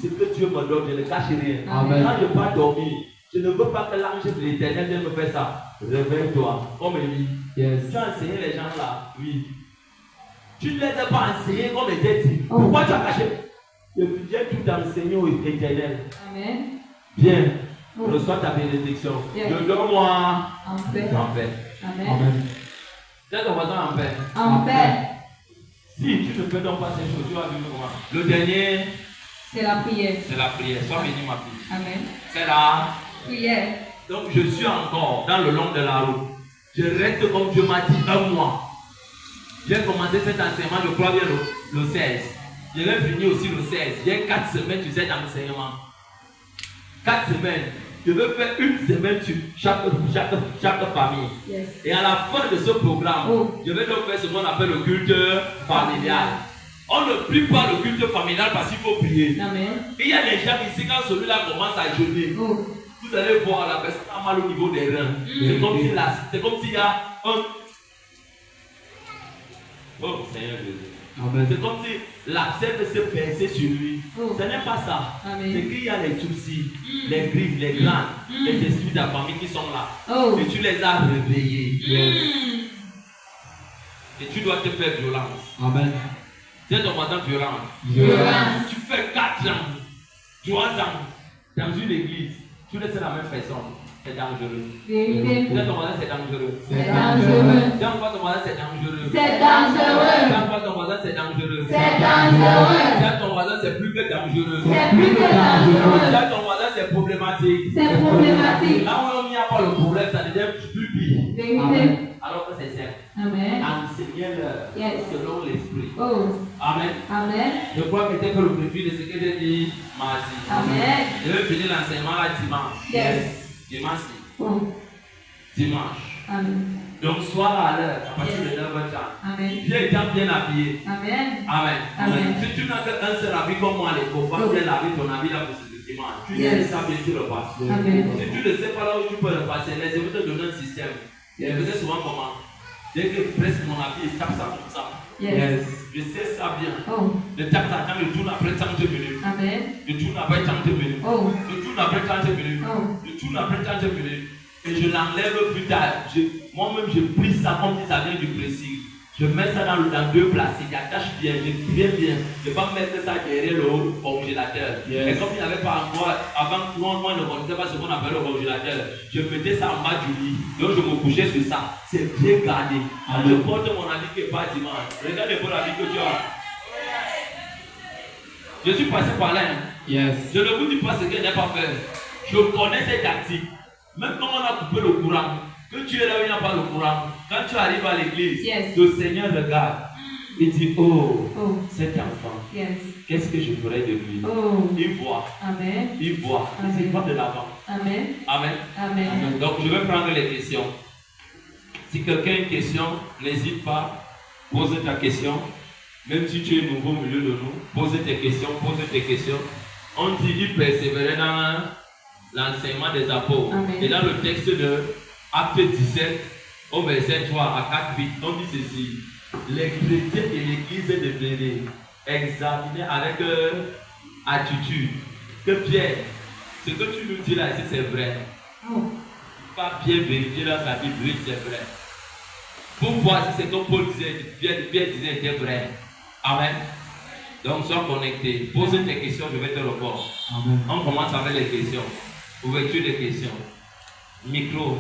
ce que Dieu me donne, je ne cache rien. Amen. Quand je ne vais pas dormir, je ne veux pas que l'ange de l'éternel vienne me faire ça. Réveille-toi, comme Élie. Yes. Tu as enseigné les gens là, oui. Tu ne les as pas enseignés comme était dit. Oh. Pourquoi tu as caché? Je viens tout enseigner au éternel. Amen. Bien, Oh. reçois ta bénédiction. Yes. Donne-moi En paix. en paix. Amen. Amen. Tiens ton voisin en paix. En paix. Si tu ne fais donc pas ces choses, tu vas vivre comment? Le dernier, C'est la prière. c'est la prière. Sois béni, ma fille. Amen. C'est la. Prière. Donc je suis encore dans le long de la route. Je reste comme Dieu m'a dit un mois. J'ai commencé cet enseignement, je crois bien le 16. Je vais finir aussi le 16. J'ai 4 semaines, tu sais, d'enseignement. 4 semaines. Je vais faire une semaine sur chaque famille. Yes. Et à la fin de ce programme, Oh. je vais donc faire ce qu'on appelle le culte familial. On ne prie pas le culte familial parce qu'il faut prier. Amen. Il y a des gens ici, quand celui-là commence à jeûner, Oh. vous allez voir la personne a mal au niveau des reins. C'est comme s'il y a un. Oh Seigneur Jésus. Amen. C'est comme si l'abcès s'est percé sur lui. Oh. Ce n'est pas ça. Amen. C'est qu'il y a les soucis, les griffes, les glandes, les esprits de la famille qui sont là. Oh. Et tu les as réveillés. Mm. Et tu dois te faire violence. Amen. C'est ton voisin violent. Violence. Tu fais 4 ans, 3 ans dans une église. Tu laisses la même personne. C'est dangereux. Vérité. C'est ton voisin, c'est dangereux. C'est dangereux. Dans quoi ton voisin, c'est dangereux. C'est dangereux. Dans quoi ton voisin, c'est dangereux. C'est dangereux. Dans ton voisin, c'est plus que dangereux. C'est plus que dangereux. Dans ton voisin, c'est problématique. C'est problématique. Là où il n'y a pas le problème, ça devient plus pire. Vérité. Alors que c'est simple. Amen. Enseignez-leur Yes. selon l'esprit. Oh. Amen. Amen. Je crois que c'était que le prévu de ce que j'ai dit mardi. Amen. Je vais finir l'enseignement là dimanche. Yes. Dimanche. Oh. Dimanche. Amen. Donc sois là à l'heure, à partir Yes. de 9h. Amen. Viens étant bien habillé. Amen. Amen. Amen. Si tu n'as qu'un seul habit comme moi à l'époque, va bien laver ton habit là pour ce dimanche. Tu Yes. sais ça bien, tu le passes. Amen. Si tu ne sais pas là où tu peux le passer, je vais te donner un système. Je faisais souvent comment? Dès que presque mon habit, je tape ça comme ça. Yes. Je sais ça bien. Oh. Je tape ça quand je tourne après 30 minutes. Amen. Je tourne après 30 minutes. Oh. Je tourne après 30 minutes. Oh. Je tourne après 30 minutes. Et je l'enlève plus tard. Moi-même, je plie ça comme si ça vient du précis. Je mets ça dans 2 places. J'attache bien, je tire bien. Je ne vais pas mettre ça derrière le congélateur. Yes. Et comme il n'y avait pas encore, avant, moi, je ne connaissais pas ce qu'on appelle le congélateur. Je mettais ça en bas du lit. Donc, je me couchais sur ça. C'est bien gardé. Je porte mon habit qui n'est pas dimanche. Regarde pour l'habit que tu as. Je suis passé par là. Yes. Je ne vous dis pas ce que je n'ai pas fait. Je connais ces tactiques. Même quand on a coupé le courant, que tu es là où il n'y a pas le courant, quand tu arrives à l'église, Yes. le Seigneur regarde. Il dit, oh, Oh. cet enfant, Yes. qu'est-ce que je ferai de lui? Oh. Il voit, Amen. il voit, Amen. il va de l'avant. Amen. Amen. Amen. Donc je vais prendre les questions. Si quelqu'un a une question, n'hésite pas, pose ta question. Même si tu es nouveau au milieu de nous, pose tes questions, pose tes questions. On dit, il persévérait dans l'enseignement des apôtres. Amen. Et dans le texte de Acte 17, au verset 3 à 4, 8, on dit ceci. Les chrétiens de l'église de Béné examinaient avec attitude que Pierre, ce que tu nous dis là, si c'est vrai. Pas Pierre vérifier dans sa Bible, oui, c'est vrai. Pour voir si c'est comme Paul disait, Pierre disait était vrai. Amen. Donc, sois connecté. Pose tes questions, je vais te répondre. Amen. On commence avec les questions. Ouverture des questions. Micro.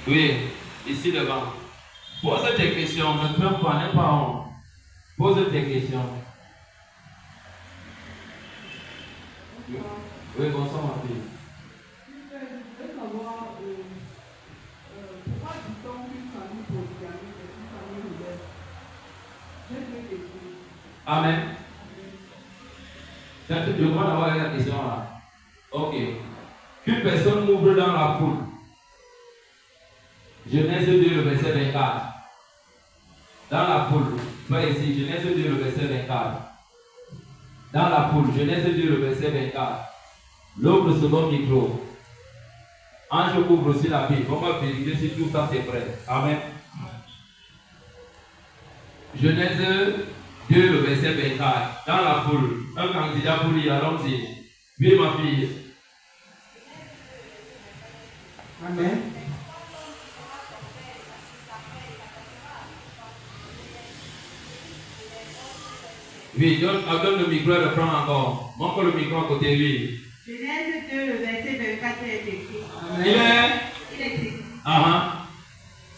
Oui, ici devant. Pose tes questions, ne pleure pas, n'aie pas honte. Pose tes questions. Oui, bonsoir ma fille. Je veux savoir pourquoi dit-on qu'une famille polygamique est une famille rebelle? J'ai deux questions. Amen. Je demande d'avoir la question là. Ok. Qu'une personne m'ouvre dans la foule. Genèse 2, le verset 24. Dans la foule. Pas ici, Genèse 2, le verset 24. Dans la foule, Genèse 2, le verset 24. L'ouvre le second micro. Ange ouvre aussi la Bible. On va vérifier si tout ça c'est vrai. Amen. Genèse 2, le verset 24. Dans la foule, un candidat pour lire, allons-y. Oui, ma fille. Amen. Oui, donne le micro et le prends encore. Montre le micro à côté de lui. Genèse 2, le verset 24 est écrit. Il est. Il est écrit.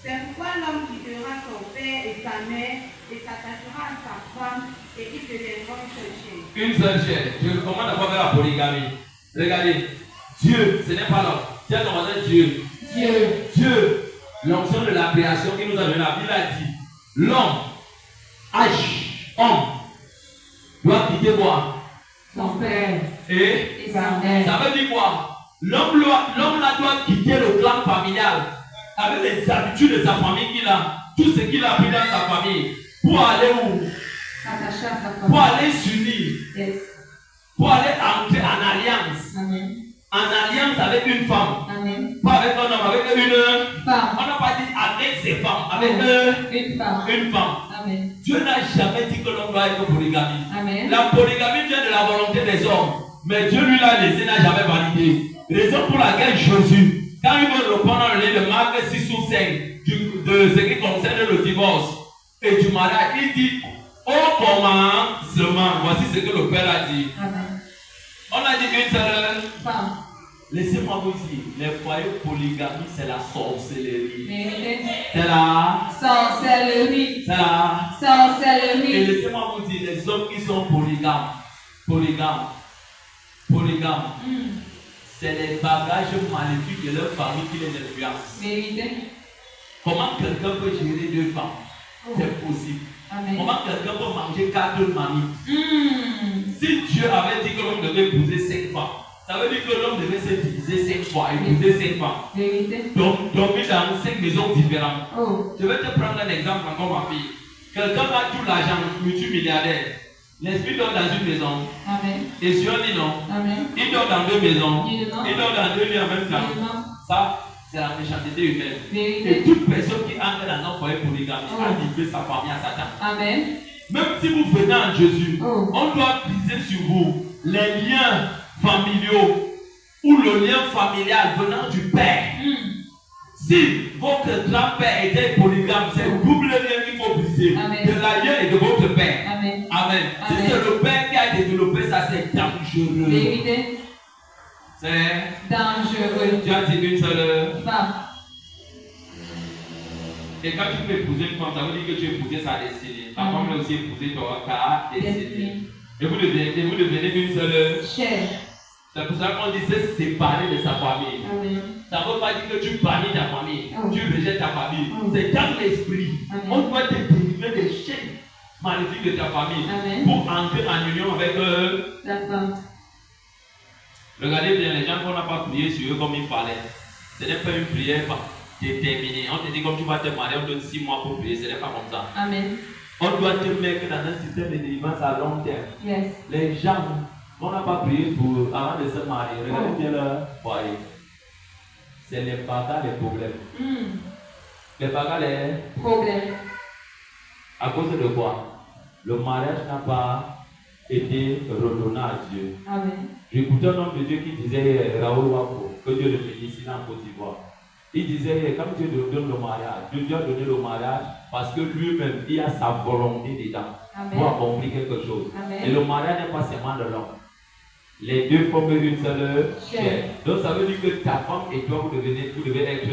C'est pourquoi l'homme quittera son père et sa mère et s'attachera à sa femme et ils deviendront une seule chair. Une seule chair. Je recommande d'abord faire la polygamie. Regardez, Dieu, ce n'est pas l'homme. Tiens, on Dieu. Dieu, l'onction de la création qui nous a donné la Bible a dit, l'homme, homme, doit quitter quoi? Son père Et sa mère. ça veut dire quoi? L'homme là doit quitter le clan familial avec les habitudes de sa famille qu'il a, tout ce qu'il a appris dans sa famille, pour aller où? Attaché à sa famille. Pour aller s'unir, Yes. pour aller entrer en alliance. Amen. En alliance avec une femme. Amen. Pas avec un homme, avec une femme. On n'a pas dit avec ses femmes, avec une femme. une femme. Amen. Dieu n'a jamais dit que l'homme doit être polygamie. Amen. La polygamie vient de la volonté des hommes. Mais Dieu lui l'a laissé, n'a jamais validé. Raison pour laquelle Jésus, quand il veut répondre dans le livre de Marc 6 ou 5, de ce qui concerne le divorce et du mariage, il dit au commencement, voici ce que le Père a dit. Amen. On a dit une seule femme. Laissez-moi vous dire, les foyers polygamie, c'est la sorcellerie. Vérité. C'est la sorcellerie. C'est la sorcellerie. Et laissez-moi vous dire, les hommes qui sont polygames, c'est les bagages maléfiques de leur famille qui les influencent. Vérité. Comment quelqu'un peut gérer deux femmes? C'est possible. Amen. Comment quelqu'un peut manger 4 mamies? Si Dieu avait dit que l'homme devait épouser 5 femmes, ça veut dire que l'homme devait se diviser 5 fois, épouser 5 femmes. Vérité. Donc, dormir dans 5 maisons différentes. Oh. Je vais te prendre un exemple encore, ma fille. Quelqu'un a tout l'argent, multimilliardaire. L'esprit dort dans une maison. Amen. Et sur un lit, non. Amen. Il dort dans 2 maisons. Il dort dans 2 lits en même temps. Ça, c'est la méchanceté humaine. Vérité. Et toute personne qui entre dans un foyer polygamique a livré sa famille à Satan. Amen. Même si vous venez en Jésus, Oh. on doit briser sur vous les liens familiaux ou le lien familial venant du Père. Si votre grand-père était polygame, c'est le double lien qu'il faut briser. Amen. De la lien et de votre père. Amen. Amen. Si Amen. c'est le père qui a développé ça, c'est dangereux. Vérité. C'est dangereux. Tu as dit une seule femme. Et quand tu peux épouser une femme, ça veut dire que tu épousais sa destinée. La femme a aussi épousé ta destinée. Et vous devenez une seule chair. C'est pour ça qu'on dit se séparer de sa famille. Amen. Ça ne veut pas dire que tu bannis ta famille, Oh. tu rejettes ta famille. Oh. C'est dans l'esprit. Amen. On doit te délivrer des chaînes maléfiques de ta famille Amen. pour entrer en union avec la femme. Regardez bien, les gens qu'on n'a pas prié sur eux comme il fallait. Ce n'est pas une prière déterminée. On te dit comme tu vas te marier, on te donne 6 mois pour prier. Ce n'est pas comme ça. Amen. On doit te mettre dans un système de délivrance à long terme. Yes. Les gens, on n'a pas prié pour avant de se marier. Regardez bien leur foyer. C'est les bagarres, les problèmes. Les bagarres, les problèmes. à cause de quoi? le mariage n'a pas été redonné à Dieu. Amen. J'écoutais un homme de Dieu qui disait, Raoul Wako, que Dieu le bénisse, il est en Côte d'Ivoire. Il disait, comme Dieu donne le mariage, Dieu a donné le mariage parce que lui-même, il a sa volonté dedans pour accomplir quelque chose. Amen. Et le mariage n'est pas seulement de l'homme. Les deux forment une seule chair. Donc ça veut dire que ta femme et toi, vous devez être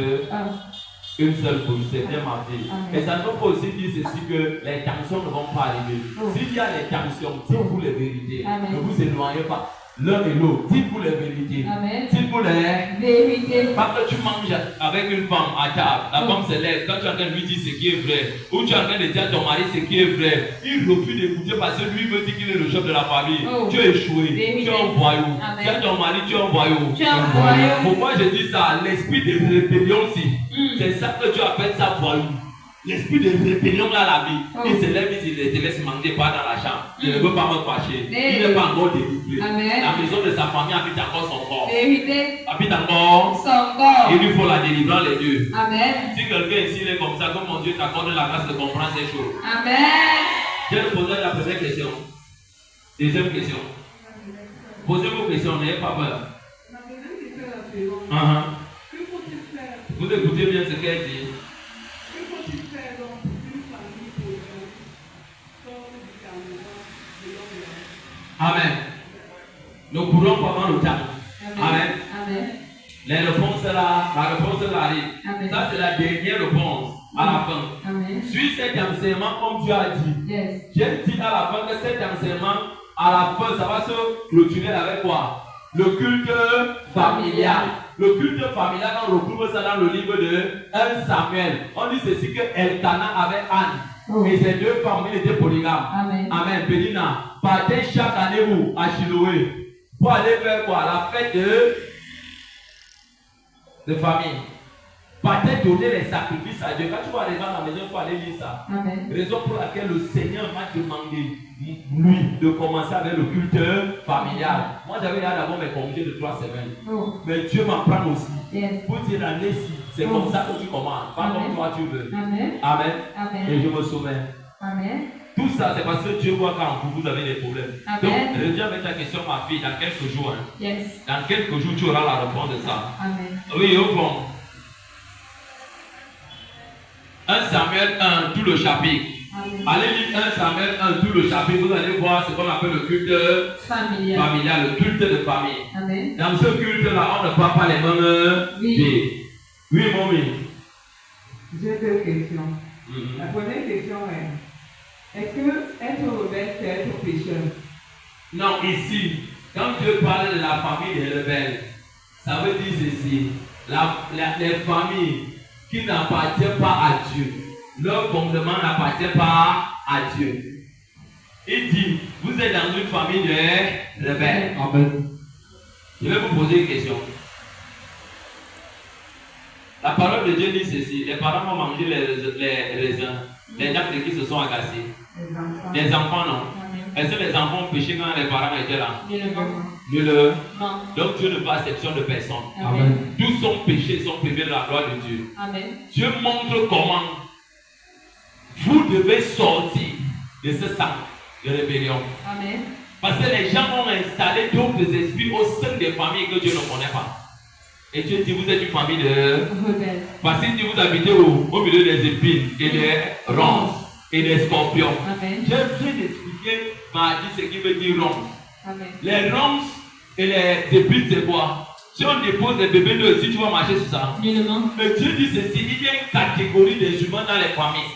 une seule bouche, c'est bien marqué. Et ça ne veut pas aussi dire ceci que les tensions ne vont pas arriver. S'il y a les tensions, dites-vous les vérités. Ne vous éloignez pas. L'un et l'autre, dites-vous les vérités. Dites-vous les vérités. Parce que tu manges avec une femme à table, la femme se lève, quand tu es en train de lui dire ce qui est vrai, ou tu es en train de dire à ton mari ce qui est vrai, il refuse d'écouter parce que lui veut dire qu'il est le chef de la famille. Tu es échoué, tu es un voyou. Tu as ton mari, tu es un voyou. Pourquoi je dis ça? L'esprit de rébellion aussi. C'est ça que tu appelles ça voyou. L'esprit de rébellion là la vie. Il se lève, il te laisse manger pas dans la chambre. Je ne veux pas me fâcher. Il n'est pas encore délivré. La maison de sa famille habite encore son corps. Habite encore son corps. Il lui faut la délivrance les deux. Amen. Si quelqu'un ici est comme ça, comme mon Dieu t'accorde la grâce de comprendre ces choses. Amen. Je vais poser la première question. Deuxième question. Posez vos questions, n'ayez pas peur. La deuxième question est la suivante. Que faut-il faire? Vous écoutez bien ce qu'elle dit. Amen. Nous courons pendant le temps. Amen. Amen. Les réponses là, la réponse arrive. Amen. Ça c'est la dernière réponse à la fin. Amen. Suis cet enseignement comme Dieu a dit. Yes. J'ai dit à la fin que cet enseignement, à la fin, ça va se clôturer avec quoi? Le culte familial. Le culte familial, on retrouve ça dans le livre de 1 Samuel. On dit ceci que Elkanah avait Anne. Et ces deux femmes, ils étaient polygames. Amen. Amen. Pédina. Partez chaque année où à Chiloé pour aller faire quoi? La fête de famille. Partez donner les sacrifices à Dieu. Quand tu vas arriver à la maison, il faut aller lire ça. Amen. Raison pour laquelle le Seigneur m'a demandé, lui, de commencer avec le culte familial. Moi, j'avais là d'abord mes congés de 3 semaines. Mais Dieu m'apprend aussi. Yes. Pour dire l'année-ci, c'est comme ça que tu commences. Pas comme toi tu veux. Amen. Amen. Amen. Et je me soumets. Amen. Tout ça, c'est parce que Dieu voit quand vous avez des problèmes. Amen. Donc, reviens avec ta question, ma fille, dans quelques jours. Hein. Yes. Dans quelques jours, tu auras la réponse de ça. Amen. Oui, au fond. 1 Samuel 1, tout le chapitre. Amen. Allez lire 1 Samuel 1, tout le chapitre. Vous allez voir ce qu'on appelle le culte familial, le culte de famille. Amen. Dans ce culte-là, on ne parle pas les mêmes vies. Oui, mon ami. J'ai deux questions. La première question est-ce que être rebelle, c'est être pécheur? Non, ici, quand Dieu parle de la famille des rebelles, ça veut dire ceci. Les familles qui n'appartiennent pas à Dieu, leur fondement n'appartient pas à Dieu. Il dit, vous êtes dans une famille de rebelles. Amen. Je vais vous poser une question. La parole de Dieu dit ceci. Les parents vont manger les raisins. Les gens qui se sont agacés. Les enfants non. Est-ce que les enfants ont péché quand les parents étaient là? Non. Donc Dieu ne fait exception de personne. Amen. Tous sont péchés, sont privés de la gloire de Dieu. Amen. Dieu montre comment vous devez sortir de ce sang de rébellion. Amen. Parce que les gens ont installé d'autres esprits au sein des familles que Dieu ne connaît pas. Et Dieu dit, vous êtes une famille de rebelles. Parce qu'il dit, vous habitez au milieu des épines et des ronces et des scorpions. Amen. J'ai bien expliqué, m'a dit ce qui veut dire ronces. Amen. Les ronces et les épines, c'est quoi? Si on dépose les bébés dessus, tu vas marcher sur ça. Mais Dieu dit ceci, il y a une catégorie des humains dans les familles.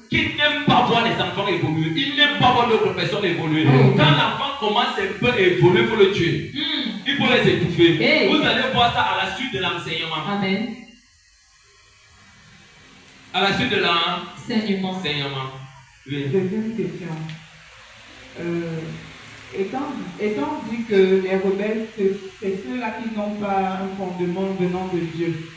Qui n'aiment pas voir les enfants évoluer. Ils n'aiment pas voir d'autres personnes évoluer. Quand l'enfant commence un peu à évoluer, il faut le tuer. Il faut les étouffer. Vous allez voir ça à la suite de l'enseignement. Amen. À la suite de l'enseignement. Oui. Deuxième question. Étant dit que les rebelles, c'est ceux-là qui n'ont pas un fondement venant de Dieu.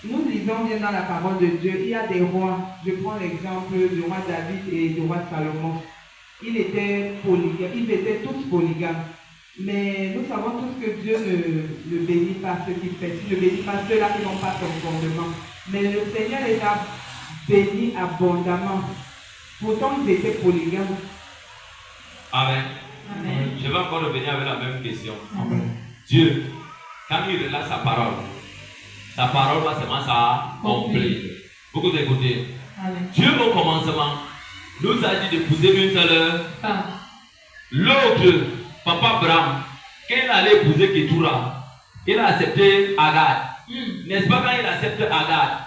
Nous lisons bien dans la parole de Dieu, il y a des rois. Je prends l'exemple du roi David et du roi Salomon. Ils étaient tous polygames. Mais nous savons tous que Dieu ne bénit pas ceux qui pêchent. Il ne bénit pas ceux-là qui n'ont pas son fondement. Mais le Seigneur les a bénis abondamment. Pourtant, ils étaient polygames. Amen. Amen. Je vais encore revenir avec la même question. Amen. Dieu, quand il relâche sa parole va seulement s'accomplir. Beaucoup d'écouter. Amen. Dieu au commencement nous a dit d'épouser une seule Femme. L'autre, Papa Abraham, quand il allait épouser Ketura, il a accepté Agar. N'est-ce pas quand il accepte Agar?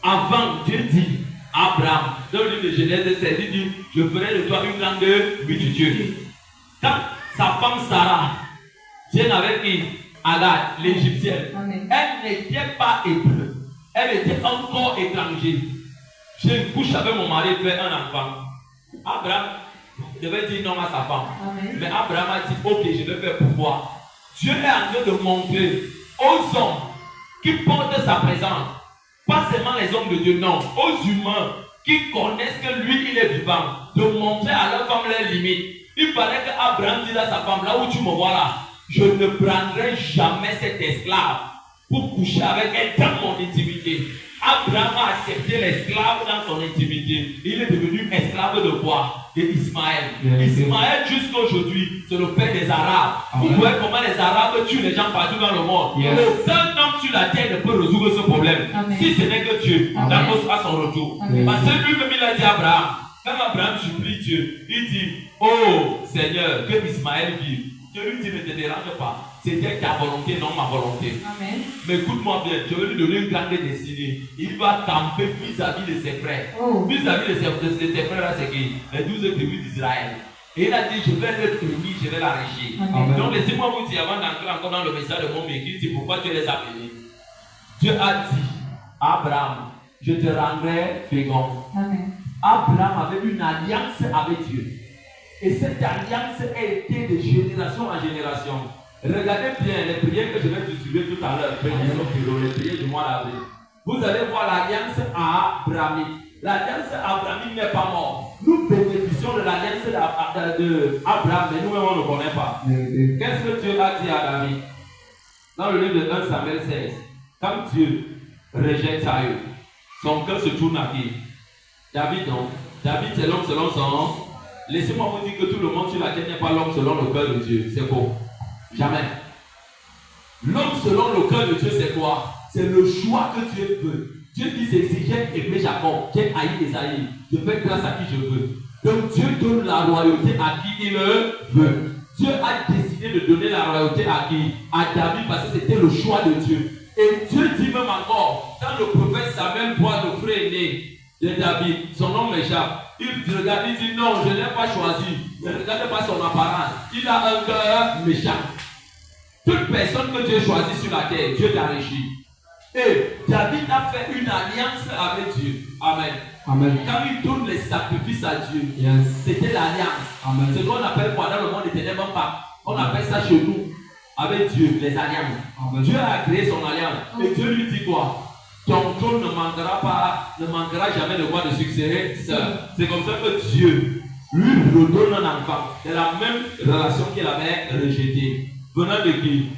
Avant, Dieu dit à Abraham, dans le livre de Genèse 16, il dit, je ferai de toi une grande multitude. Quand sa femme Sarah vient avec qui? Agar, l'égyptienne. Amen. Elle n'était pas hébreu. Elle était encore étrangère. Je couche avec mon mari, fait un enfant. Abraham devait dire non à sa femme. Amen. Mais Abraham a dit, ok, je vais faire pouvoir. Dieu est en train de montrer aux hommes qui portent sa présence, pas seulement les hommes de Dieu, non, aux humains qui connaissent que lui, il est vivant, de montrer à leur femme leurs limites. Il fallait qu'Abraham dise à sa femme, là où tu me vois là, je ne prendrai jamais cet esclave pour coucher avec elle dans mon intimité. Abraham a accepté l'esclave dans son intimité. Il est devenu esclave de quoi? D'Ismaël. Ismaël jusqu'à aujourd'hui, c'est le père des Arabes. Vous voyez comment les Arabes tuent les gens partout dans le monde. Aucun homme sur la terre ne peut résoudre ce problème. Amen. Si ce n'est que Dieu, dans à son retour. Amen. Parce que lui-même il a dit à Abraham, quand Abraham supplie Dieu, il dit, oh Seigneur, que Ismaël vive. Dieu lui dit, ne te dérange pas. C'était ta volonté, non ma volonté. Amen. Mais écoute-moi bien, je vais lui donner une grande destinée. Il va camper vis-à-vis de ses frères. Oh. Vis-à-vis de ses frères, là, c'est qui? Les 12 tribus d'Israël. Et il a dit, je vais le bénir, je vais l'enrichir. Amen. Donc laissez-moi vous dire, avant d'entrer encore dans le message de mon métier, c'est pourquoi Dieu les a bénis. Dieu a dit à Abraham, je te rendrai fécond. Amen. Abraham avait une alliance avec Dieu. Et cette alliance a été de génération en génération. Regardez bien les prières que je vais distribuer tout à l'heure, les prières du mois d'avril. Vous allez voir l'alliance abrahamique. L'alliance abrahamique n'est pas morte. Nous bénéficions de l'alliance d'Abraham, mais nous-mêmes on ne connaît pas. Qu'est-ce que Dieu a dit à David? Dans le livre de 1 Samuel 16, quand Dieu rejette Saül, son cœur se tourne à qui? David, non. David, c'est l'homme selon son. Laissez-moi vous dire que tout le monde sur la terre n'est pas l'homme selon le cœur de Dieu. C'est faux. Jamais. L'homme selon le cœur de Dieu, c'est quoi? C'est le choix que Dieu veut. Dieu dit ceci, j'ai aimé Jacob, j'ai haï Esaïe, je fais grâce à qui je veux. Donc Dieu donne la royauté à qui il le veut. Dieu a décidé de donner la royauté à qui? À David, parce que c'était le choix de Dieu. Et Dieu dit même encore, quand le prophète Samuel voit le frère aîné de David, son nom m'échappe. Il regarde, il dit non, je ne l'ai pas choisi. Ne regardez pas son apparence. Il a un cœur méchant. Toute personne que Dieu choisit sur la terre, Dieu t'enrichit. Et David a fait une alliance avec Dieu. Amen. Amen. Quand il donne les sacrifices à Dieu, Yes. c'était l'alliance. Amen. Ce qu'on appelle quoi dans le monde des ténèbres, on appelle ça chez nous, avec Dieu, les alliances. Amen. Dieu a créé son alliance. Et Dieu lui dit quoi? Ton trône ne manquera jamais de quoi de succès. C'est comme ça que Dieu lui redonne un enfant. C'est la même relation qu'il avait rejetée. Venant de qui?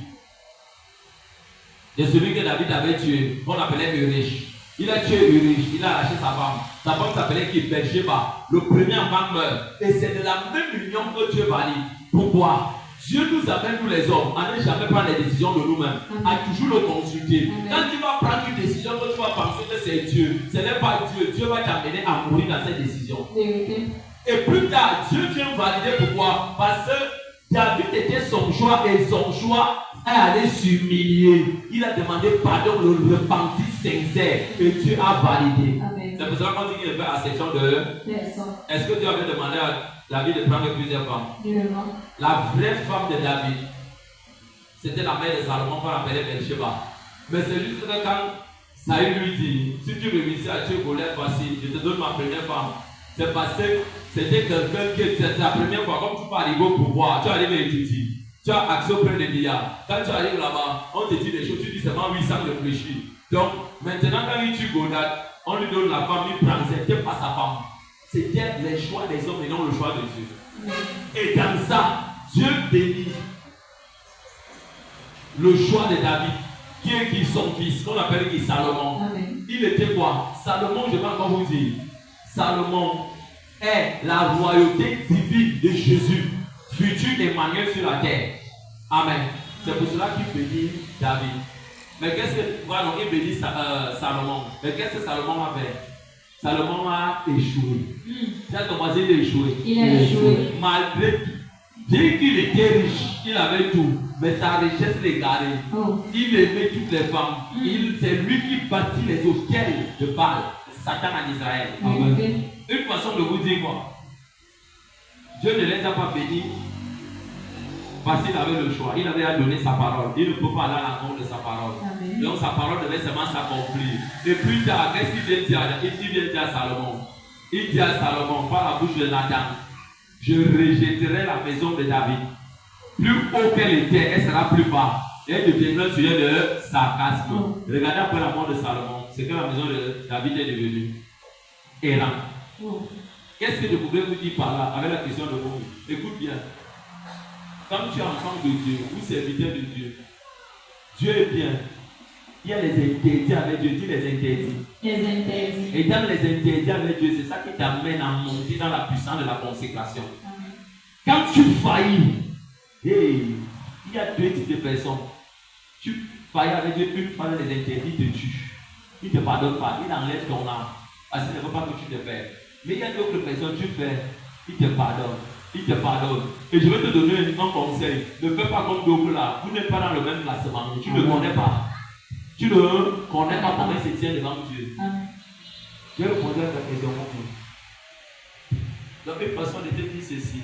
De celui que David avait tué, qu'on appelait Urish. Il a tué Urish, il a arraché sa femme. Sa femme s'appelait qui? Bathsheba. Le premier enfant meurt. Et c'est de la même union que Dieu valide. Pourquoi? Dieu nous appelle, nous les hommes, à ne jamais prendre les décisions de nous-mêmes, à toujours le consulter. Amen. Quand tu vas prendre une décision que tu vas penser que c'est Dieu, ce n'est pas Dieu. Dieu va t'amener à mourir dans cette décision. Vérité. Et plus tard, Dieu vient valider pourquoi? Parce que David était son choix et son choix est allé s'humilier. Il a demandé pardon, le repentir sincère et Dieu a validé. Amen. C'est pour ça qu'on dit qu'il fait acception de. Personne. Est-ce que Dieu avait demandé à David de prendre plusieurs femmes? Dieu-le-moi. La vraie femme de David, c'était la mère de Salomon qu'on appelait Bathsheba. Mais c'est juste que quand Saül lui dit, si tu réussis à tuer Goliath, voici, je te donne ma première femme. C'est parce que c'était quelqu'un qui, c'est la première fois, comme tu peux arriver au pouvoir, tu arrives à étudier, tu as accès auprès des milliards. Quand tu arrives là-bas, on te dit des choses, tu dis seulement 800 réfléchir. Donc, maintenant, quand il tue Goliath, on lui donne la femme, il prend, c'était pas sa femme. C'était les choix des hommes et non le choix de Dieu. Et dans ça, Dieu bénit le choix de David, qui est qui son fils, qu'on appelle qui Salomon. Amen. Il était quoi? Salomon, je vais encore vous dire. Salomon est la royauté divine de Jésus, futur Emmanuel sur la terre. Amen. C'est pour cela qu'il bénit David. Mais qu'est-ce que, voilà, il bénit Salomon. Mais qu'est-ce que Salomon a fait? Salomon a échoué. Il a commencé à échouer. Il a échoué. Malgré tout. Bien qu'il était riche, il avait tout, mais sa richesse l'égarait. Il aimait toutes les femmes. C'est lui qui bâtit les autels de Baal, Satan en Israël. Une façon de vous dire quoi? Dieu ne les a pas bénis parce qu'il avait le choix. Il avait à donner sa parole. Il ne peut pas aller à l'encontre de sa parole. Amen. Donc sa parole devait seulement s'accomplir. Et plus tard, qu'est-ce qu'il vient dire? Il vient dire à Salomon. Il dit à Salomon par la bouche de Nathan: je rejetterai la maison de David. Plus haut qu'elle était, elle sera plus bas. Et elle deviendra un sujet de sarcasme. Regardez après la mort de Salomon, c'est que la maison de David est devenue errant. Qu'est-ce que je pouvais vous dire par là, avec la question de vous? Écoute bien. Quand tu es enfant de Dieu ou serviteur de Dieu, Dieu est bien. Il y a les interdits avec Dieu. Dis les interdits. Les interdits. Et dans les interdits avec Dieu, c'est ça qui t'amène à monter dans la puissance de la consécration. Amen. Quand tu faillis, il y a deux types de personnes. Tu faillis avec Dieu, une fois dans les interdits, il te tue. Il ne te pardonne pas, il enlève ton âme. Parce qu'il ne veut pas que tu te perds. Mais il y a d'autres personnes, tu fais, il te pardonne. Il te pardonne. Et je vais te donner un conseil. Ne fais pas comme d'autres là. Vous n'êtes pas dans le même classement. Tu ne connais pas. Tu ne connais pas comment il se tient devant Dieu. Je vais répondre à ta question. Donc, une façon de te dire ceci: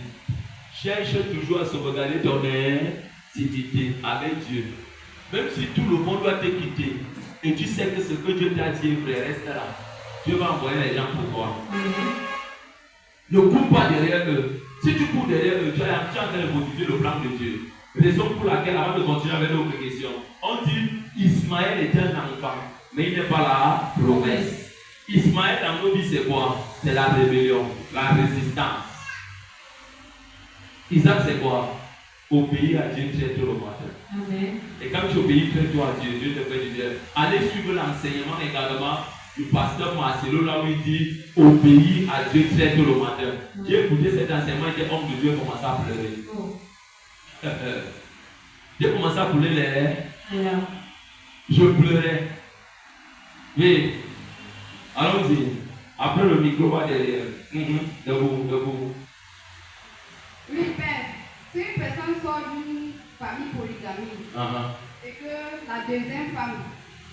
cherche toujours à sauvegarder ton intimité avec Dieu. Même si tout le monde doit te quitter, et tu sais que ce que Dieu t'a dit est vrai, reste là. Dieu va envoyer les gens pour toi. Ne cours pas derrière eux. Si tu cours derrière eux, tu es en train de modifier le plan de Dieu. Raison pour laquelle, avant de continuer avec notre question, on dit Ismaël est un enfant, mais il n'est pas la promesse. Ismaël dans nos vies, c'est quoi? C'est la rébellion, la résistance. Isaac, c'est quoi? Obéir à Dieu très tôt le matin. Amen. Et quand tu obéis très tôt à Dieu, Dieu te fait du bien. Allez suivre l'enseignement également du pasteur Marcelo, là où il dit obéir à Dieu très tôt le matin. J'ai écouté cet enseignement et homme de Dieu commençait à pleurer. J'ai commencé à couler les lèvres. Je pleurais. Oui. Allons-y. Après le micro va derrière. Debout. Oui, père. Si une personne sort d'une famille polygamique et que la deuxième femme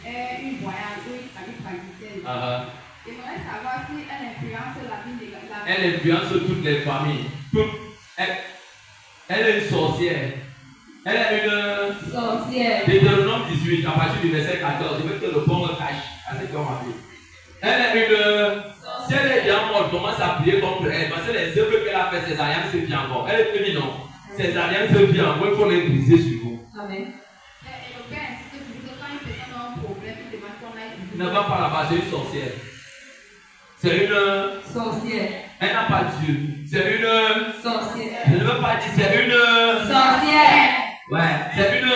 est une voyante ou une famille praticienne, j'aimerais savoir si elle influence la vie de la famille. Elle influence toutes les familles. Elle est une sorcière. Elle est une sorcière. Deutéronome 18, à partir du verset 14. Je veux que le bon cache à ce qu'on m'a dit. Elle est une. Si elle est bien morte, commence à prier contre elle. Parce que les œuvres qu'elle a fait, ses alliances se vient encore. Elle est féminine, non. Ses alliances se vient encore. Il faut les briser sur vous. Amen. Et le père insiste toujours que quand une personne a un problème, il demande qu'on aille. Ne va pas là-bas, c'est une sorcière. C'est une sorcière. Elle n'a pas Dieu. C'est une sorcière. Je ne veux pas dire c'est une sorcière. Ouais, c'est une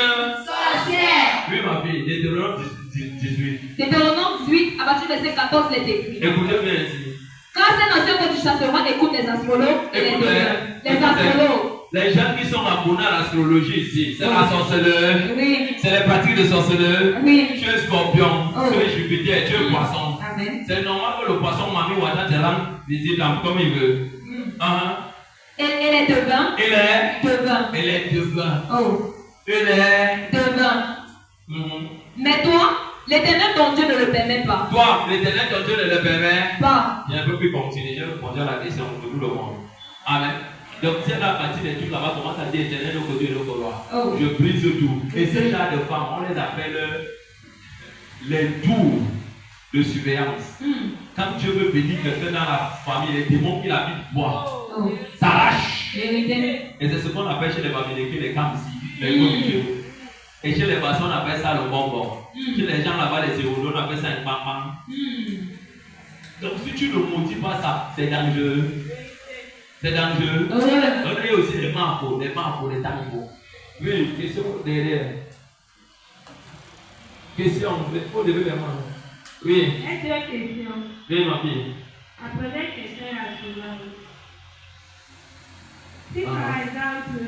sorcière. Oui, ma fille, Deutéronome 18. Deutéronome 18, à partir du verset 14, il est écrit. Écoutez bien ici. Quand c'est l'ancien que tu chasseras, écoute les astrologues et les astrologues. Les gens qui sont abonnés à l'astrologie ici, c'est la sorcellerie. Oui. C'est les pratiques de sorcellerie. Oui. Tu es scorpion, tu es Jupiter, tu es poisson. Amen. C'est normal que le poisson mamie ou attend tes lames visite l'âme comme il veut. Elle est devant. Elle est devant. Elle est devant. Oh. Elle est devant. Mais toi, l'Éternel ton Dieu ne le permet pas. Toi, l'Éternel ton Dieu ne le permet pas. Je ne peux plus continuer. Je vais répondre à la question de tout le monde. Amen. Donc, si elle a parti des trucs là-bas, commence à dire Éternel, notre Dieu, notre roi. Oh. Je brise tout. Et ces genre de femmes, on les appelle les tours de surveillance. Quand Dieu veut bénir quelqu'un dans la famille, les démons qui l'habitent boivent. Oh. S'arrachent. Et c'est ce qu'on appelle chez les Babyloniens les Kamsi, les Dieu. Et chez les Bassons, on appelle ça le bonbon. Chez les gens là-bas, les Zérodons, on appelle ça un pampan. Donc, si tu ne maudis pas ça, c'est dangereux. C'est dangereux. On a aussi les marfos, les tangos. Oui, question derrière. Question, il faut lever les mains. Oui. Une question. Oui, ma fille. apprenez quelqu'un à souvent. Si par exemple,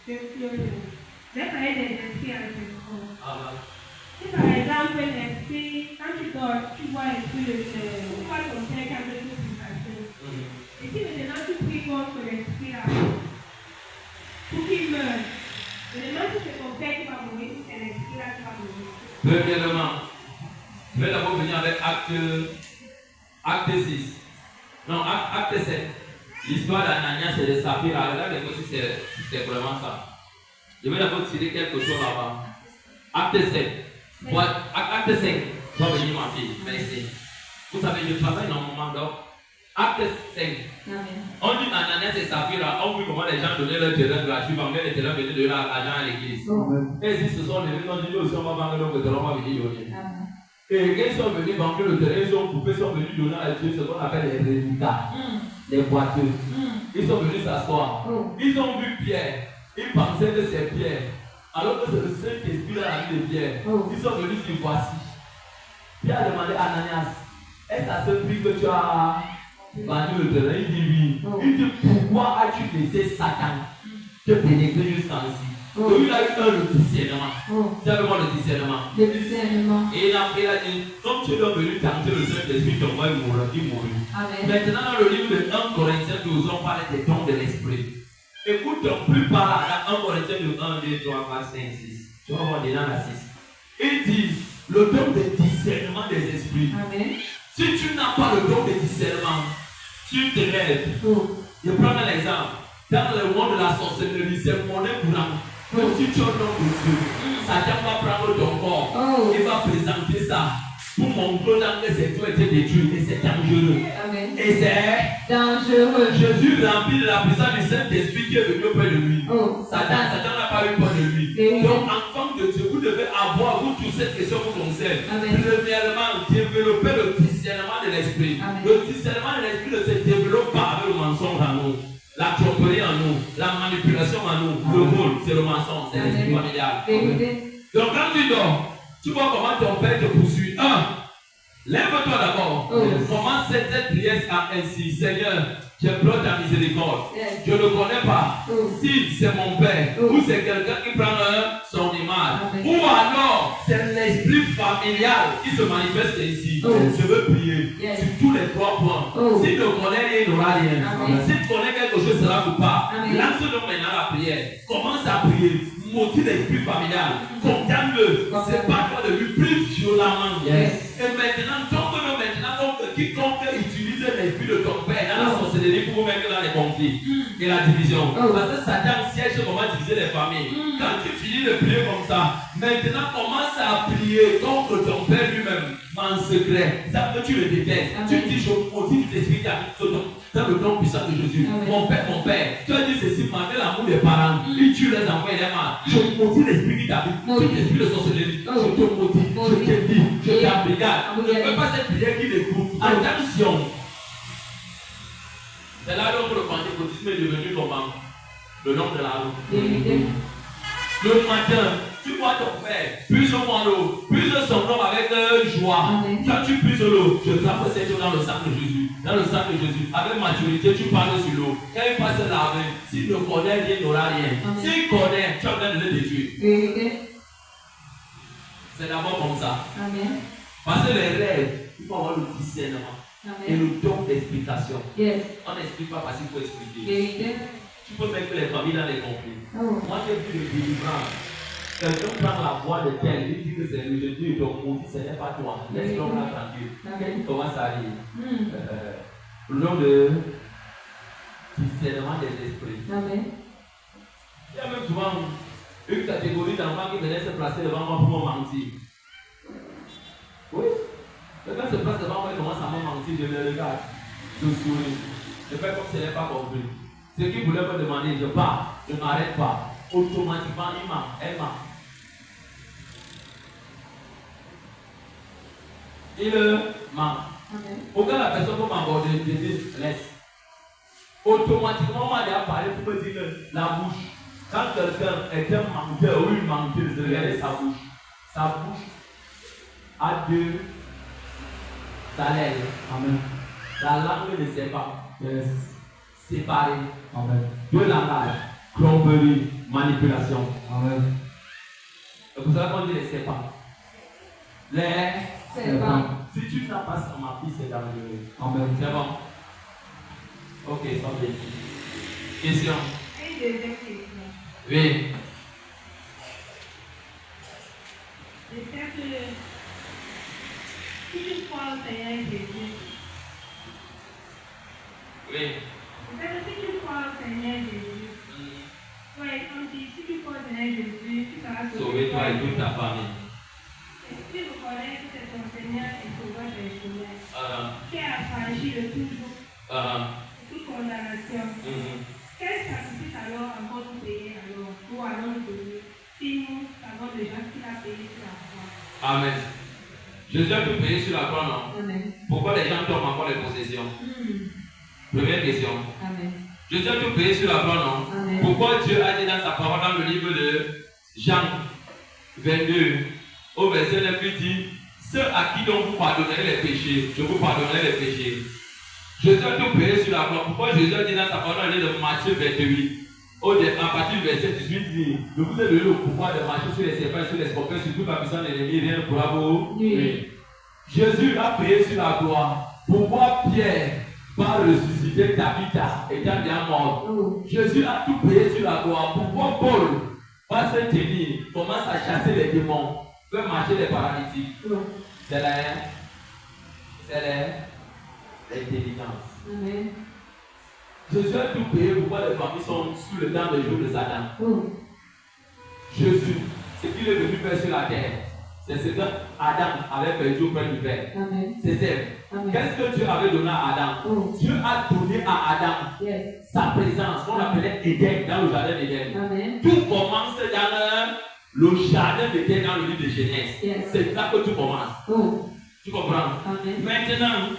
j'ai parlé des esprits en question. Si par exemple, l'esprit, quand tu dors, tu vois l'esprit, tu vois ton père qui a besoin de purification. Et si maintenant tu pries contre l'esprit là, pour qu'il meure, maintenant si c'est ton père qui va mourir, si c'est l'esprit là qui va mourir. Premièrement, je vais d'abord venir avec acte 6. Non, acte 7. L'histoire d'Ananias et de Saphira. Regardez si c'est vraiment ça. Je vais d'abord tirer quelque chose là-bas. Acte 7. Acte 5. Tu vas venir, ma fille. Merci. Vous savez, je travaille normalement donc. Acte 5. On dit Ananias et Saphira ont vu comment les gens donnaient leur terrain gratuit, vendaient les terrains, venaient donner l'argent à l'église. Et si ce sont les mêmes, on dit aussi on va vendre notre terrain, on va venir donner. Et quand ils sont venus vendre le terrain, ils ont coupé, ils sont venus donner à Dieu ce qu'on appelle les résultats, les boiteux. Ils sont venus s'asseoir. Ils ont vu Pierre. Ils pensaient que c'est Pierre. Alors que c'est le Saint-Esprit dans la vie de Pierre. Ils sont venus dire voici. Pierre a demandé à Ananias, est-ce à ce prix que tu as vendu le terrain? Il dit oui. Il dit pourquoi as-tu laissé Satan te pénétrer jusqu'en-ci? Donc il a eu le discernement. Tu as vraiment le discernement. Et il a dit, comme tu es venu tenter le Saint-Esprit, ton roi il mourut. Maintenant dans le livre de 1 Corinthiens 12, on parle des dons de l'Esprit. Écoute plus par là, dans 1 Corinthiens 12, 1, 2, 3, 4, 5, 6. Tu vas voir dedans la 6. Il dit, le don de discernement des esprits. Si tu n'as pas le don de discernement, tu te lèves. Je prends un exemple. Dans le monde de la sorcellerie, c'est monnaie courante. Même si tu es au nom de Dieu, Satan va prendre ton corps et va présenter ça pour montrer que c'est toi qui es détruit et c'est dangereux. Et c'est dangereux. Jésus rempli de la puissance du Saint-Esprit qui est venu auprès de lui. Satan n'a pas eu peur de lui. Donc, enfant de Dieu, vous devez avoir, vous tous cette question vous concerne. Premièrement, développer le discernement de l'esprit. Le discernement de l'esprit ne se développe pas avec le mensonge en nous. La tromperie en nous, la manipulation en nous, le rôle, c'est le mensonge, c'est l'esprit familial. Donc quand tu dors, tu vois comment ton père te poursuit. Lève-toi d'abord. Commence cette prière ainsi. Seigneur, j'implore ta miséricorde. Je ne connais pas si c'est mon père ou c'est quelqu'un qui prend son image. Ou alors c'est l'esprit familial qui se manifeste ici. Je veux prier sur tous les 3 points. S'il ne connaît rien, il n'aura rien. S'il connaît quelque chose, ça sera coupable. Lance-le maintenant la prière. Commence à prier. Motive l'esprit familial. Condamne-le. Sépare-toi de lui plus violemment. Et maintenant, donc quiconque utilise l'esprit de ton père dans la sorcellerie pour vous mettre dans les conflits et la division. Parce que Satan siège comment diviser les familles. Quand tu finis de prier comme ça, maintenant commence à prier contre ton père lui-même en secret. Ça veut que tu le détestes. Tu dis, je motive l'esprit dans le nom puissant de Jésus. Mon père, tu as dit ceci, malgré l'amour des parents, il tue les enfants et les mâles. Je motive l'esprit qui t'habite, tout l'esprit de sorcellerie. Je te motive, je te dis, je t'abrigade. Ne fais pas cette prière qui l'écoute. Attention. C'est là où le pentecôtisme est devenu comment? Le nom de la route. Le matin, tu vois ton père, puise-moi l'eau, puise son nom avec joie. Quand tu puises l'eau, je frappe cette eau dans le sang de Jésus. Dans le sang de Jésus, avec maturité, tu parles sur l'eau. Quand il passe laver, s'il ne connaît rien, il n'aura rien. S'il connaît, tu as besoin de le détruire. C'est d'abord comme ça. Parce que les rêves, il faut avoir le discernement. Et le don d'explication. On n'explique pas parce qu'il faut expliquer. Tu peux mettre les familles dans les conflits. Moi, j'ai vu le délivrance. Quelqu'un prend la voix de tel, il dit que c'est le Dieu, donc on dit ce n'est pas toi. Laisse-le là tranquille. Il commence à lire. Le nom de discernement des esprits. Il y a même souvent une catégorie d'enfants qui venaient se placer devant moi pour me mentir. Oui. Quelqu'un se place devant moi et commence à me mentir, je le regarde. Je souris. Je fais comme si je n'ai pas compris. Ce qu'il voulait me demander, je pars, je ne m'arrête pas. Automatiquement, elle m'a. Il m'a. Aucun la personne peut m'aborder, je dis, laisse. Automatiquement, on m'a déjà parlé pour me dire que la bouche, quand quelqu'un est un menteur ou une menteuse, regardez sa bouche. Sa bouche a 2 salaires. Amen. La langue ne sait pas. Yes. Séparer. Amen. Deux langages. Tromperie, manipulation. Amen. C'est pour ça qu'on dit les sépats. Les Sépats. Si tu n'as pas ça, ma fille, c'est dangereux. Amen. C'est bon? Ok, sortez. Question. Une deuxième question. Oui. J'espère que si tu crois au Seigneur Jésus, Oui. j'espère que si tu crois au Seigneur Jésus, ouais, comme dit, si tu crois au Seigneur Jésus, tu seras Sauver toi et toute ta famille. Et si tu reconnais que c'est ton Seigneur et Sauveur des Seigneurs, qui a affranchi de tout joug, de toute condamnation, quel sacrifice alors encore nous payer alors, ou alors nous donner, si nous savons déjà qu'il a payé sur la croix? Amen. Jésus a tout payé sur la croix, non? Amen. Pourquoi les gens tombent encore les possessions? Première question. Amen. Jésus a tout payé sur la croix, non? Amen. Pourquoi Dieu a dit dans sa parole dans le livre de Jean 22, au verset 9, il dit, ceux à qui donc vous pardonnerez les péchés, je vous pardonnerai les péchés. Jésus a tout payé sur la croix. Pourquoi Jésus a dit dans sa parole dans le livre de Matthieu 28, à partir du verset 18, il dit, je vous ai donné le pouvoir de marcher sur les serpents et sur les scorpions, sur toute la puissance de l'ennemi, rien ne pourra vous. Oui. Jésus a payé sur la croix. Pourquoi Pierre va ressusciter Tabitha étant bien mort? Jésus a tout payé sur la croix. Pourquoi Paul va se tenir, commence à chasser les démons, fait marcher les paralytiques? C'est l'intelligence. Amen. Jésus a tout payé. Pourquoi les familles sont sous le temps des jours de Satan? Jésus, ce qu'il est venu faire sur la terre, c'est ce que Adam avait perdu auprès du Père. C'est ça. Qu'est-ce que Dieu avait donné à Adam? Dieu a donné à Adam sa présence, qu'on appelait Éden, dans le jardin d'Éden. Tout commence dans le jardin d'Éden, dans le livre de Genèse. C'est là que tout commence. Tu comprends? Maintenant,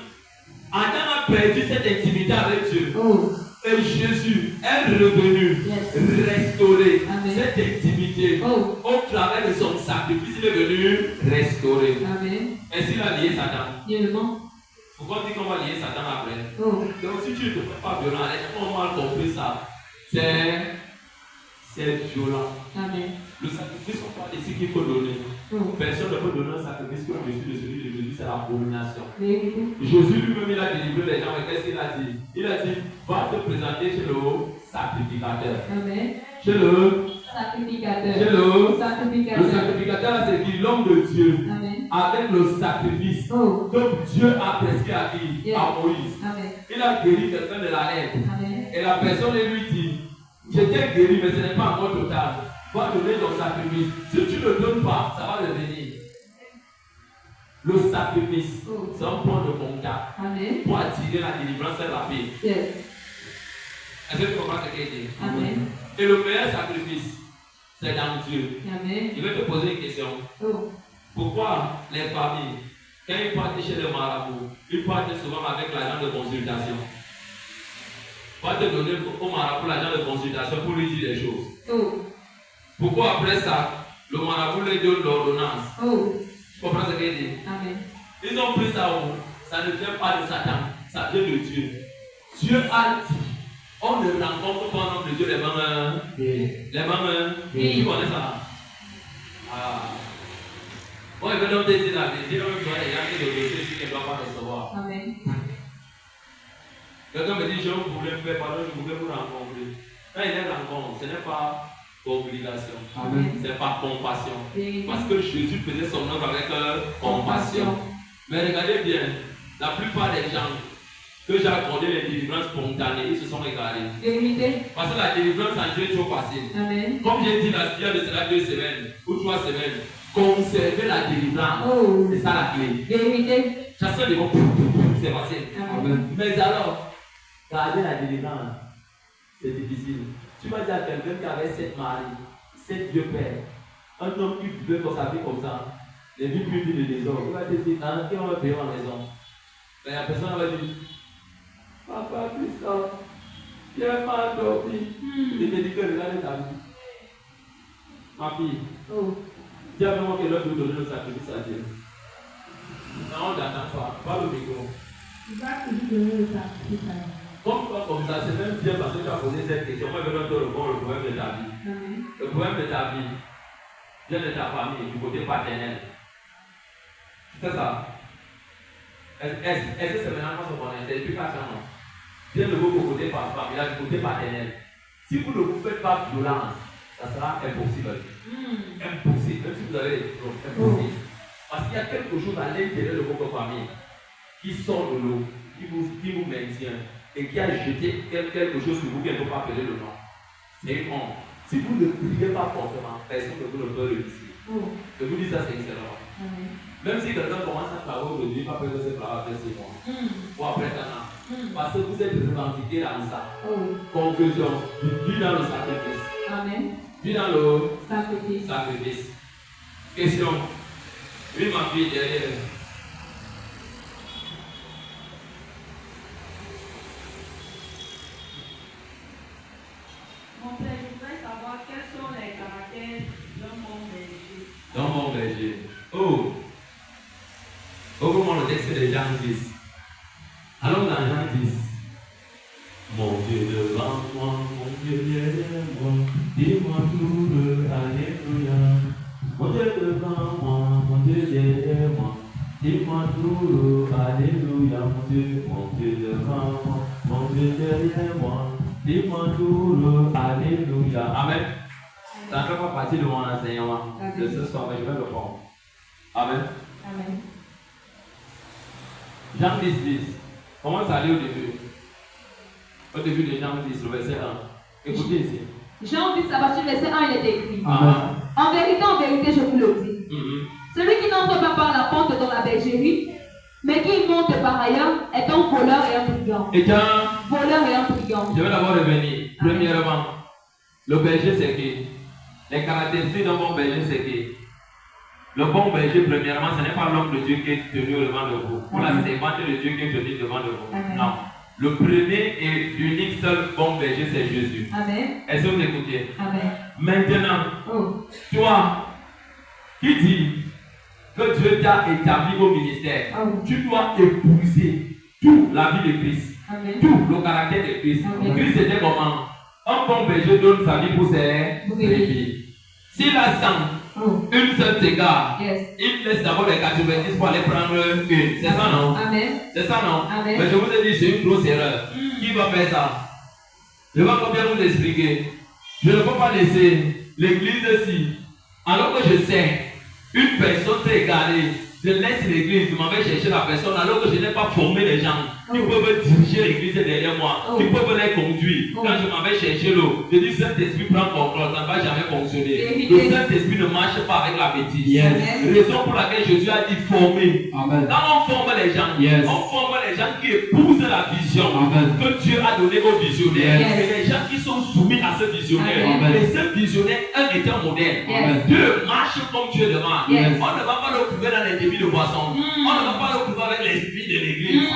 Adam a perdu cette intimité avec Dieu. Et Jésus est revenu restaurer cette intimité au travers de son sacrifice. Il est venu restaurer. Est-ce qu'il a lié Satan? Pourquoi on dit qu'on va lier Satan après? Donc si tu ne te fais pas violent, on a mal compris ça. C'est violent. Le sacrifice qu'on parle ici qu'il faut donner. Personne ne peut donner un sacrifice comme Jésus de celui de Jésus, c'est l'abomination. Jésus lui-même, il a délivré les gens, mais qu'est-ce qu'il a dit? Il a dit, va te présenter chez le sacrificateur. Chez le sacrificateur. Le sacrificateur, c'est qui? L'homme de Dieu. Avec le sacrifice que Dieu a prescrit à qui? À Moïse. Il a guéri quelqu'un de la lèpre. Et la personne lui dit, j'étais guéri, mais ce n'est pas encore total. Va donner ton sacrifice. Si tu ne le donnes pas, ça va revenir. Le sacrifice, c'est un point de contact pour attirer la délivrance et la paix. Est-ce que tu comprends ce qu'il dit? Et le meilleur sacrifice, c'est dans Dieu. Je vais te poser une question. Pourquoi les familles, quand ils partent chez le marabout, ils partent souvent avec l'agent de consultation? Va te donner au marabout l'agent de consultation pour lui dire des choses. Pourquoi après ça, le marabout lui donne l'ordonnance? Tu comprends ce qu'il dit? Ils ont pris ça où? Ça ne vient pas de Satan, ça vient de Dieu. Dieu a dit, on ne rencontre pas un homme de Dieu les mêmes. Les mêmes. Tu connais ça? Bon, il veut donc te dire la vérité, donc il doit y avoir des dossiers ici qu'il ne doit pas recevoir. Quelqu'un me dit, je voulais faire pardon, je voulais vous rencontrer. Quand il est rencontre, ce n'est pas obligation. C'est par compassion. Parce que Jésus faisait son œuvre avec compassion. Mais regardez bien, la plupart des gens que j'ai accordé les délivrances spontanées, ils se sont égarés. Parce que la délivrance en Dieu est trop facile. Comme j'ai dit il y a de cela 2 semaines ou 3 semaines, conserver la délivrance, c'est ça la clé. Chasser les mots, c'est facile. Mais alors, garder la délivrance, c'est difficile. Tu vas dire à quelqu'un qui avait 7 maris, 7 vieux pères, un homme qui vivait dans sa vie comme ça, les vies plus vives de désordre, il va te dire, qui on va payer en maison? Mais la personne va dire, papa, Christophe, viens pas dormir. Il te dit que regarde ta vie. Ma fille, dis à moi que l'heure de donner le sacrifice à Dieu. Non, on n'attend pas, pas le micro. il va toujours donner le sacrifice à Dieu. Comme ça, c'est même bien parce que tu as posé cette question. Moi, je vais te répondre le problème de ta vie. Le problème de ta vie vient de ta famille, du côté paternel. C'est ça. Est-ce que c'est maintenant qu'on se connaît? C'est l'explication, non? Vient de votre côté familial, du côté paternel. Si vous ne vous faites pas violence, ça sera impossible. Impossible. Même si vous avez des choses, impossible. Parce qu'il y a quelque chose à l'intérieur de votre famille qui sort de l'eau, qui vous maintient et qui a jeté quelque chose sur vous qui ne peut pas appeler le nom. C'est une honte. Si vous ne priez pas fortement, personne ne vous le peut le ici. Je vous dis ça sincèrement. Même si quelqu'un commence à travailler aujourd'hui, pas peut-être se travailler après 6 mois. Ou après un an. Parce que vous êtes revendiqué dans ça. Conclusion. Vis dans le sacrifice. Amen. Vis dans le Sacrifice. Question. Oui, ma fille, derrière. Mon père, je voudrais savoir quels sont les caractères d'un bon berger. D'un bon berger. Oh! Ouvre-moi le texte de Jean 10. Allons dans Jean 10. Mon Dieu devant moi, mon Dieu derrière moi, dis-moi tout, alléluia. Mon Dieu devant moi, mon Dieu derrière moi, dis-moi tout, alléluia. Mon Dieu devant moi, mon Dieu derrière moi, dis-moi tout, alléluia. Amen. Ça ne fait pas partie de mon enseignement de ce soir, mais je vais le prendre. Amen. Amen. Jean 10, 10. Comment ça allait au début? Au début de Jean 10, le verset 1. Écoutez ici. Jean 10, à partir du verset 1, il est écrit. Amen. En vérité, je vous le dis. Celui qui n'entre pas par la porte dans la bergerie, mais qui monte par ailleurs, est un voleur et un brigand. Voleur et un brigand. Je vais d'abord revenir. Premièrement, le berger, c'est qui? Les caractéristiques d'un bon berger, c'est qui? Le bon berger, premièrement, ce n'est pas l'homme de Dieu qui est tenu devant de vous, ou la servante de Dieu qui est tenue devant de vous. Amen. Non. Le premier et l'unique seul bon berger, c'est Jésus. Amen. Est-ce que vous écoutez? Amen. Maintenant, toi, qui dis que Dieu t'a établi au ministère, tu dois épouser toute la vie de Christ, tout le caractère de Christ. Amen. Christ était comment? Un bon berger donne sa vie pour ses brebis. S'il a 100, une seule s'égare, il laisse d'abord les 90 pour aller prendre une. C'est ça, non? Amen. C'est ça, non? Amen. Mais je vous ai dit, c'est une grosse erreur. Qui va faire ça? Je vais bien vous expliquer. Je ne peux pas laisser l'église ici. Alors que je sais, une personne s'est égarée. Je laisse l'église, je m'en vais chercher la personne alors que je n'ai pas formé les gens qui peuvent diriger l'église derrière moi, qui peuvent les conduire. Quand je m'en vais chercher l'eau, je dis Saint-Esprit prend contrôle, ça ne va jamais fonctionner. Le Saint-Esprit ne marche pas avec la bêtise. Raison pour laquelle Jésus a dit former. Quand on forme les gens, on forme les gens qui épousent la vision que Dieu a donnée aux visionnaires. Et les gens qui sont soumis à ce visionnaire. Et ce visionnaire, un était un modèle. Deux marche comme Dieu demande. On ne va pas le trouver dans les débits de boisson. On ne va pas le trouver avec l'esprit de l'église.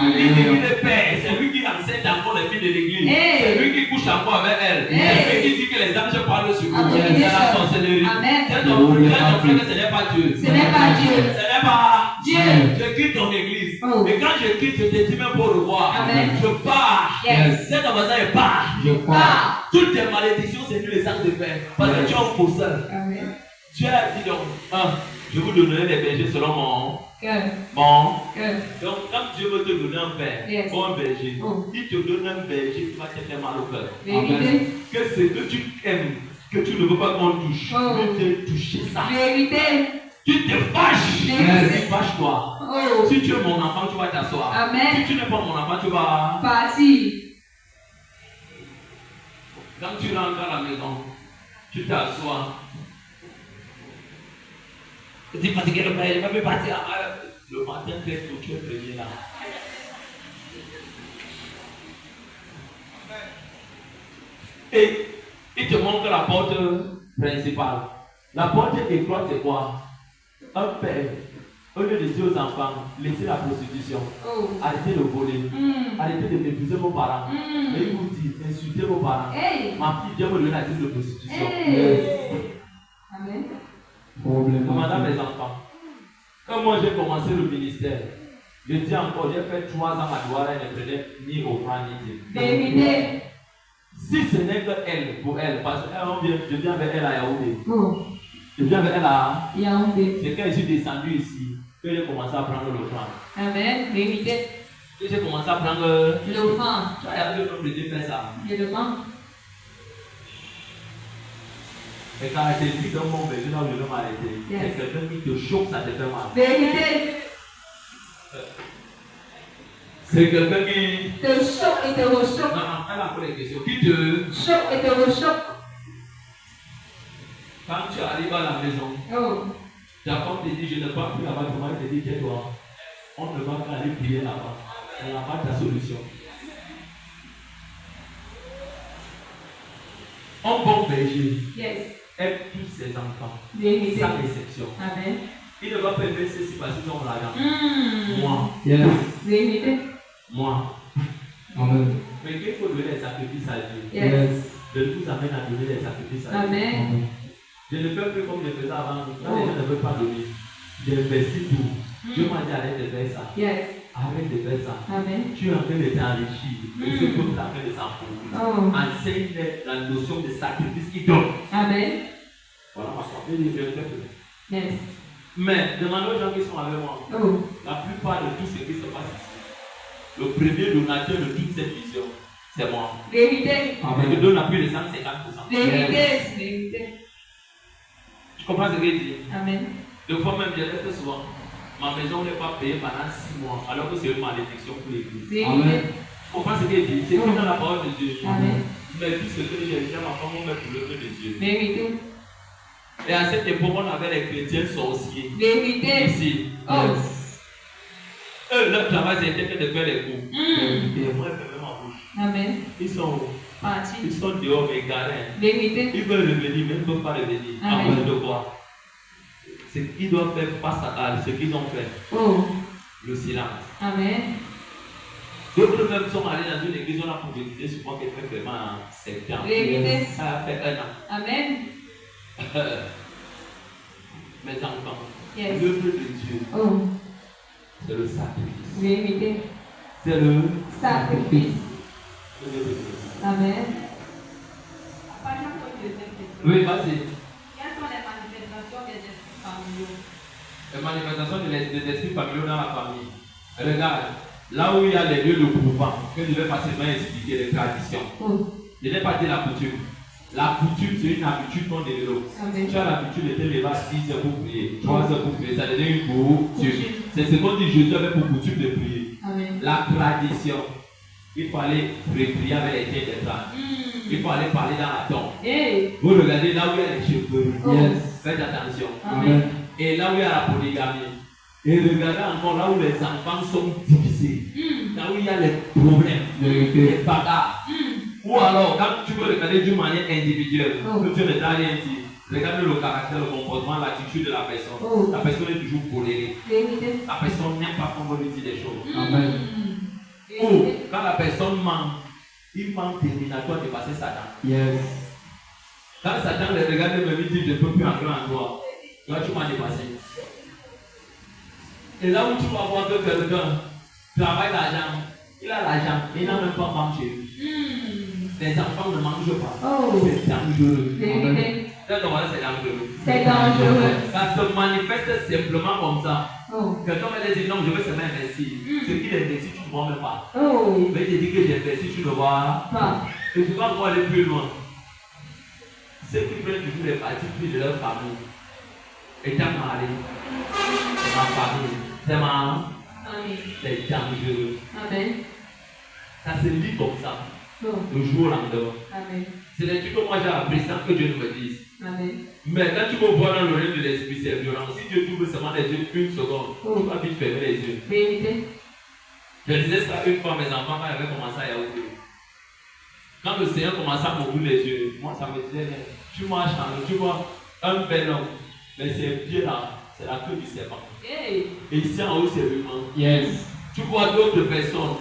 Il est père, c'est lui qui enseigne encore les filles de l'église. C'est lui qui couche encore avec elle. C'est lui qui dit que les anges parlent sur vous. C'est la sorcellerie. C'est ton frère, ce n'est pas Dieu. Ce n'est pas Dieu. Ce n'est pas Dieu. Je quitte ton église. Et quand je quitte, je te dis même pour le voir. Je pars. C'est comme ça, je pars. Je pars. Toutes tes malédictions, c'est lui les anges de paix. Parce que tu es un fausseur. Dieu a dit donc, je vous donnerai des bergers selon mon cœur. Donc, quand Dieu veut te donner un père ou un berger, il te donne un berger qui va te faire mal au cœur. Que ce que tu aimes, que tu ne veux pas qu'on touche, lui te toucher ça. Tu te fâches. Fâche-toi. Si tu es mon enfant, tu vas t'asseoir. Si tu n'es pas mon enfant, tu vas partir. Quand tu rentres à la maison, tu t'assois. Tu dis fatigué le père, je ne peux pas partir. Le matin, très tôt, tu es premier là. Et il te montre la porte principale. La porte étroite, c'est quoi? Un père, au lieu de dire aux enfants, laissez la prostitution, arrêtez de voler, arrêtez de mépriser vos parents. Et il vous dit, insultez vos parents. Ma fille vient me donner la titre de prostitution. Amen. Madame les enfants, quand moi j'ai commencé le ministère, Je dis encore, j'ai fait 3 ans à Douala et ne prenais ni offrande ni dîme. Vérité. Si ce n'est que elle, pour elle, parce que je viens avec elle à Yaoundé. Oh. Je viens avec elle à Yaoundé. C'est quand je suis descendu ici que j'ai commencé à prendre l'offrande. Amen. Vérité. Que j'ai commencé à prendre L'offrande. Tu vois, il y a deux hommes de Dieu faire ça. Je le demande. Les caractéristiques d'un bon berger là où je veux m'arrêter. Yes. C'est quelqu'un qui te choque, ça te fait mal. Vérité. C'est quelqu'un qui. Te choque et te rechoque. Non, elle a encore les questions. Qui te. Choque et te rechoque. Quand tu arrives à la maison, Oh. ta femme te dit, je ne pars plus là-bas, ton mari te dit, tais-toi. On ne va pas aller prier là-bas. On n'a pas ta solution. Un bon berger Yes. aime tous ses enfants, Vérité. sans exception. Amen. Il ne va pas aimer ceci parce qu'ils ont l'argent. Mm. Moi, Yes. Vérité. moi. Amen. Mais qu'il faut donner des sacrifices à Dieu. Yes. Je vous amène à donner des sacrifices à Dieu. Amen. Je ne fais plus comme je faisais avant. Quand les gens ne veulent pas donner, j'investis tout. Dieu m'a dit arrête de faire ça. Yes. Arrête de faire ça. Amen. Tu es en train de t'enrichir. Et ce peuple est en train de s'enfouir. Oh. Enseigne la notion de sacrifice qui donne. Amen. Voilà ma soeur. Je le fais. Yes. Mais demandez aux gens qui sont avec moi. Oh. La plupart de tout ce qui se passe ici, le premier donateur de toute cette vision, c'est moi. Vérité. Je te donne à plus de 150%. Vérité. Vérité. Tu comprends ce que je dis? Amen. Deux fois même, je reste souvent. Ma maison n'est pas payée pendant 6 mois, alors que c'est une malédiction pour l'église. Vérité. Tu comprends ce que je dis? C'est écrit dans la parole de Dieu. Amen. Mais puisque j'ai déjà ma femme, on met pour le nom de Dieu. Vérité. Et à cette époque, on avait les chrétiens sorciers. Vérité. Ici. Oh. Eux, leur travail, c'était de faire les coups. Mm. Et moi, je fais ma bouche. Amen. Ils sont Parti. dehors, mais galères. Vérité. Ils veulent revenir, mais ils ne peuvent pas revenir. À Amen. cause de quoi? C'est qu'ils doivent faire face à ce qu'ils ont fait. Oh. Le silence. Amen. D'autres même sont allés dans une église, on a prophétisé sur moi qui fait vraiment 7 ans. Vérité. Ça a fait 1 an. Amen. Mes enfants, Yes. l'œuvre de Dieu, Oh. c'est le sacrifice. Vérité. C'est le Sacrifice. Amen. Oui, vas-y. Quelles sont les manifestations des esprits familiaux? Les manifestations des esprits familiaux dans la famille. Regarde, là où il y a les lieux de couvent, que je vais facilement expliquer les traditions. Oh. Je n'ai pas dit la coutume. La coutume, c'est une habitude qu'on développe. Amen. Tu as l'habitude de te lever à 6 heures pour prier, 3 heures pour prier, ça devient une coutume. C'est ce qu'on dit Jésus avait pour coutume de prier. Amen. La tradition, il faut aller prier avec les tiens des femmes. Il faut aller parler dans la tombe. Hey. Vous regardez là où il y a les cheveux. Oh. Yes. Faites attention. Amen. Et là où il y a la polygamie. Et regardez encore là où les enfants sont divisés. Là où il y a les problèmes, les bagarres. Ou alors, quand tu peux regarder d'une manière individuelle, que tu ne t'as rien dit, regarde le caractère, le comportement, l'attitude de la personne. Oh. La personne est toujours colérée. Vérité. La personne n'aime pas qu'on lui dise des choses. Amen. Ou quand la personne ment, il ment terminatoire de passer Satan. Yes. Quand Satan les regarde et me dit je ne peux plus entrer en toi, toi tu m'as dépassé. Et là où tu vas voir que quelqu'un travaille l'argent, il a l'argent, mais il n'a même pas femme chez lui. Les enfants ne mangent pas. Oh. C'est dangereux. Vérité. C'est dangereux. C'est dangereux. Ça se manifeste simplement comme ça. Oh. Quelqu'un va dire non, je veux seulement investir. Ce qu'il investit, tu ne vois même pas. Oh. Mais il te dit que j'investis, tu ne vois Pas. Et je ne vais pas encore aller plus loin. Ceux qui prennent toujours les parties pris de leur famille. Étant marié, c'est ma famille, c'est ma. Amen. C'est dangereux. Amen. Ça se lit comme ça, Oh. le jour au lendemain. Amen. C'est des trucs que moi j'ai appris sans que Dieu ne me dise. Amen. Mais quand tu me vois dans le règne de l'esprit, c'est violent. Si Dieu t'ouvre seulement les yeux une seconde, Oh. tu vas vite fermer les yeux. Vérité. Je disais ça une fois à mes enfants quand ils avaient commencé à Yaoundé. Quand le Seigneur commençait à m'ouvrir les yeux, moi ça me disait, tu marches dans le, tu vois, un bel homme, mais ses pieds là, c'est la queue du serpent. Hey. Et ici en haut, c'est l'humain. Yes. Tu vois d'autres personnes,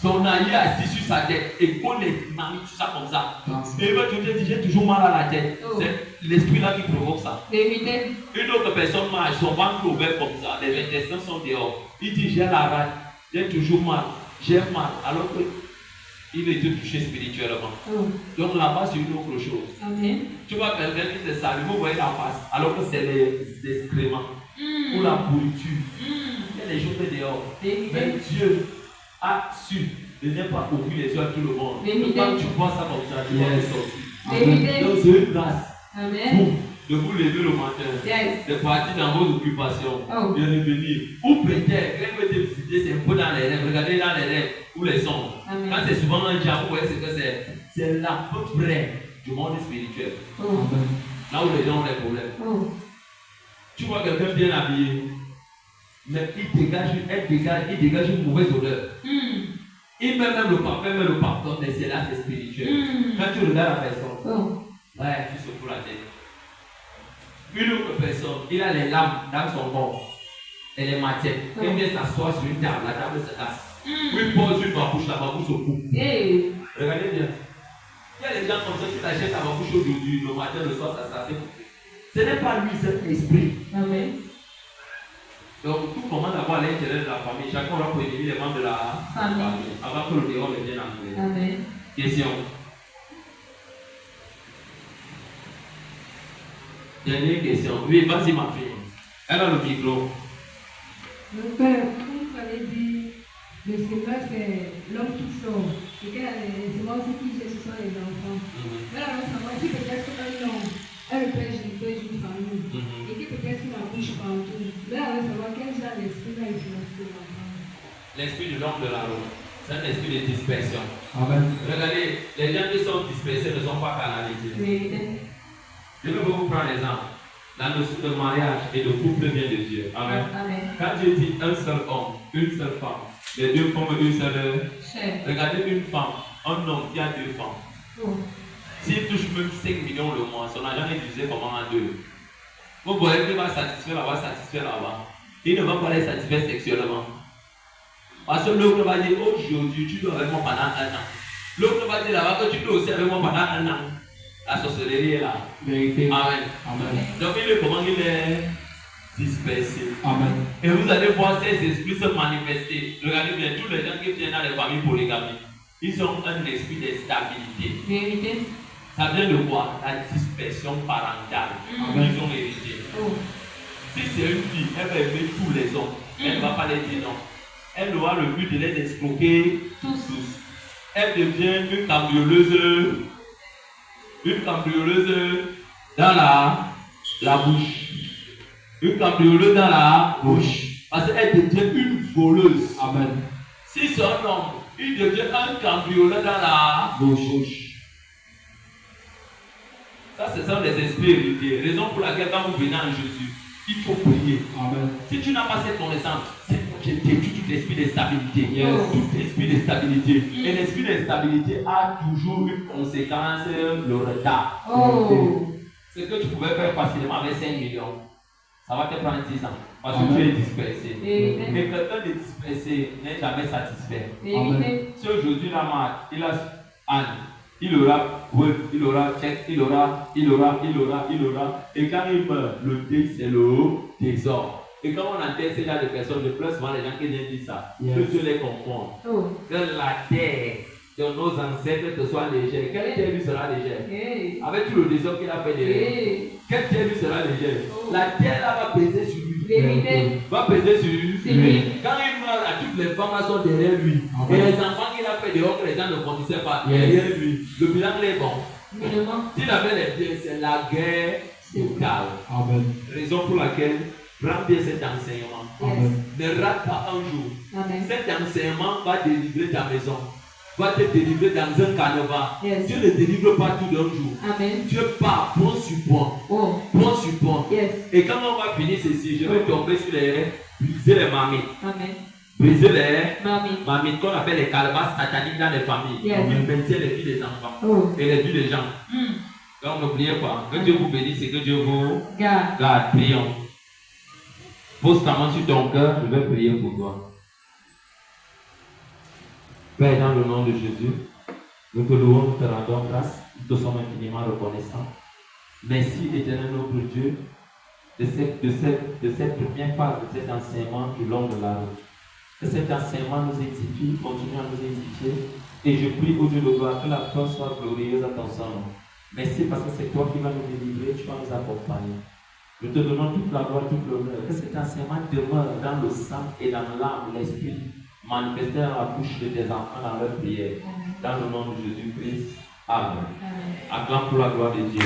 Son allié assis sur sa tête et qu'on les mamies, tout ça comme ça. Et il va te dire, j'ai toujours mal à la tête. Oh. C'est l'esprit là qui provoque ça. Vérité. Une autre personne marche, son ventre ouvert comme ça, les intestins sont dehors. Il dit, j'ai la rate, j'ai toujours mal, j'ai mal. Alors qu'il est touché spirituellement. Oh. Donc là-bas, c'est une autre chose. Amen. Tu vois quelqu'un qui te salue, vous voyez la face, alors que c'est les excréments ou la pourriture. Il y a des choses dehors. Mais Dieu a su de ne pas ouvrir les yeux à tout le monde. Quand tu vois ça comme ça, tu vas les sortir. Donc c'est une grâce. Amen. De vous lever le matin, Yes. de partir dans vos occupations, Oh. de revenir. Ou peut-être, quelqu'un peut te visiter, c'est un peu dans les rêves. Regardez dans les rêves ou les sons. Amen. Quand c'est souvent un diable, vous voyez ce que c'est. C'est l'à peu près du monde spirituel. Oh. Là où les gens ont des problèmes. Oh. Tu vois quelqu'un bien habillé, mais il dégage une mauvaise odeur. Il met même le parfum, mais c'est là, c'est spirituel. Quand tu regardes la personne, Oh. ouais, tu secoues la tête. Une autre personne, il a les lames dans son corps. Elle est matière. Il vient s'asseoir sur une table, la table se casse. Il pose une babouche, la babouche se coupe. Hey. Regardez bien. Il y a des gens comme ça, tu t'achètes ta babouche aujourd'hui, le matin, le soir, ça s'est coupé. Ce n'est pas lui, c'est l'esprit. Amen. Donc, tout commence d'abord à l'intérieur de la famille. Chacun va prévenir les membres de la famille avant que le dehors ne vienne entrer. Amen. Question. Dernière question. Oui, vas-y, ma fille. Elle a le micro. Mon père, comme vous avez dit, le Seigneur c'est l'homme qui sort. Et que les éléments aussi qui gèrent, ce sont les enfants. Mais alors, savoir si peut-être un homme, un père géniteur d'une famille, et que peut-être qu'il accouche partout. Mais alors, savoir quel genre d'esprit va influencer l'enfant. L'esprit de l'homme de la roue, c'est un esprit de dispersion. Amen. Regardez, les gens qui sont dispersés ne sont pas canalisés. Vérité. Je vais vous prendre l'exemple. La notion de mariage et de couple vient de Dieu. Amen. Amen. Quand Dieu dit un seul homme, une seule femme, les deux forment une seule. Cher. Regardez une femme, un homme qui a deux femmes. Oh. S'il touche même 5 millions le mois, son argent est divisé comment en deux. Vous voyez qu'il va satisfaire là-bas. Il ne va pas les satisfaire sexuellement. Parce que l'autre va dire aujourd'hui, tu dois avec moi pendant un an. L'autre va dire là-bas que tu dois aussi avec moi pendant un an. La sorcellerie est là. Vérité. Amen. Amen. Donc il est comment il est dispersé. Amen. Et vous allez voir ces esprits se manifester. Regardez bien, tous les gens qui viennent dans les familles polygamiques, ils ont un esprit d'instabilité. Vérité. Ça vient de quoi? La dispersion parentale. Amen. Ils ont hérité. Oh. Si c'est une fille, elle va aimer tous les hommes. Elle ne va pas les dire non. Elle aura le but de les escroquer tous. Elle devient une cambrioleuse. Une cambrioleuse dans la bouche. Une cambrioleuse dans la bouche. Parce qu'elle devient une voleuse. Amen. Si c'est un homme, il devient un cambrioleur dans la bouche. Ça, ce sont les esprits hérités. Raison pour laquelle quand vous venez en Jésus, il faut prier. Amen. Si tu n'as pas cette connaissance, c'est pour que tu détruis tout l'esprit d'instabilité. Yes. Tout l'esprit d'instabilité. Et l'esprit d'instabilité a toujours une conséquence, le retard. Oh. Ce que tu pouvais faire facilement avec 5 millions, ça va te prendre 10 ans. Parce que Amen. tu es dispersé. Vérité. Mais quelqu'un de dispersé n'est jamais satisfait. Vérité. Si aujourd'hui la marque, il a Anne, il aura Web, il aura Check, il aura. Et quand il meurt, le dé c'est le trésor. Et quand on enterre ces gens de personnes, je pleure souvent les gens qui viennent dire ça. Yes. Que Dieu les confond. Oh. Que la terre de nos ancêtres te soit légère. Quelle terre lui sera légère? Hey. Avec tout le désordre qu'il a fait derrière. Hey. Quelle terre lui sera légère? Oh. La terre là va peser sur lui. Vérité. Va peser sur C'est lui. Quand il meurt, là, toutes les femmes là sont derrière lui. Amen. Et les enfants qu'il a fait dehors, que les gens ne connaissaient pas, Yes. derrière lui. Le bilan est bon. Évidemment. S'il avait les biens, c'est la guerre totale. Amen. Raison pour laquelle, prends bien cet enseignement. Amen. Ne rate pas un jour. Amen. Cet enseignement va délivrer ta maison. Va te délivrer dans un carnaval. Yes. Dieu ne délivre pas tout d'un jour. Amen. Dieu part, point sur point. Oh. Point sur point. Yes. Et quand on va finir ceci, je vais tomber sur briser les mamies. Amen. Briser les Mamie. mamies qu'on appelle les calebasses sataniques dans les familles. Yes. On maintient les filles des enfants Oh. et les filles des gens. Donc n'oubliez pas, que Dieu vous bénisse et que Dieu vous Garde. garde. Prions. Pose ta main sur ton cœur, je vais prier pour toi. Père, dans le nom de Jésus, nous te louons, nous te rendons grâce, nous te sommes infiniment reconnaissants. Merci, éternel notre Dieu, de cette première phase de cet enseignement du long de la route. Que cet enseignement nous édifie, continue à nous édifier. Et je prie au Dieu de gloire que la force soit glorieuse à ton nom. Merci parce que c'est toi qui vas nous délivrer, tu vas nous accompagner. Nous te donnons toute la gloire, toute l'honneur. Que cet enseignement demeure dans le sang et dans l'âme, l'esprit, manifesté dans la bouche de tes enfants dans leur prière. Dans le nom de Jésus-Christ. Amen. Acclame pour la gloire de Dieu.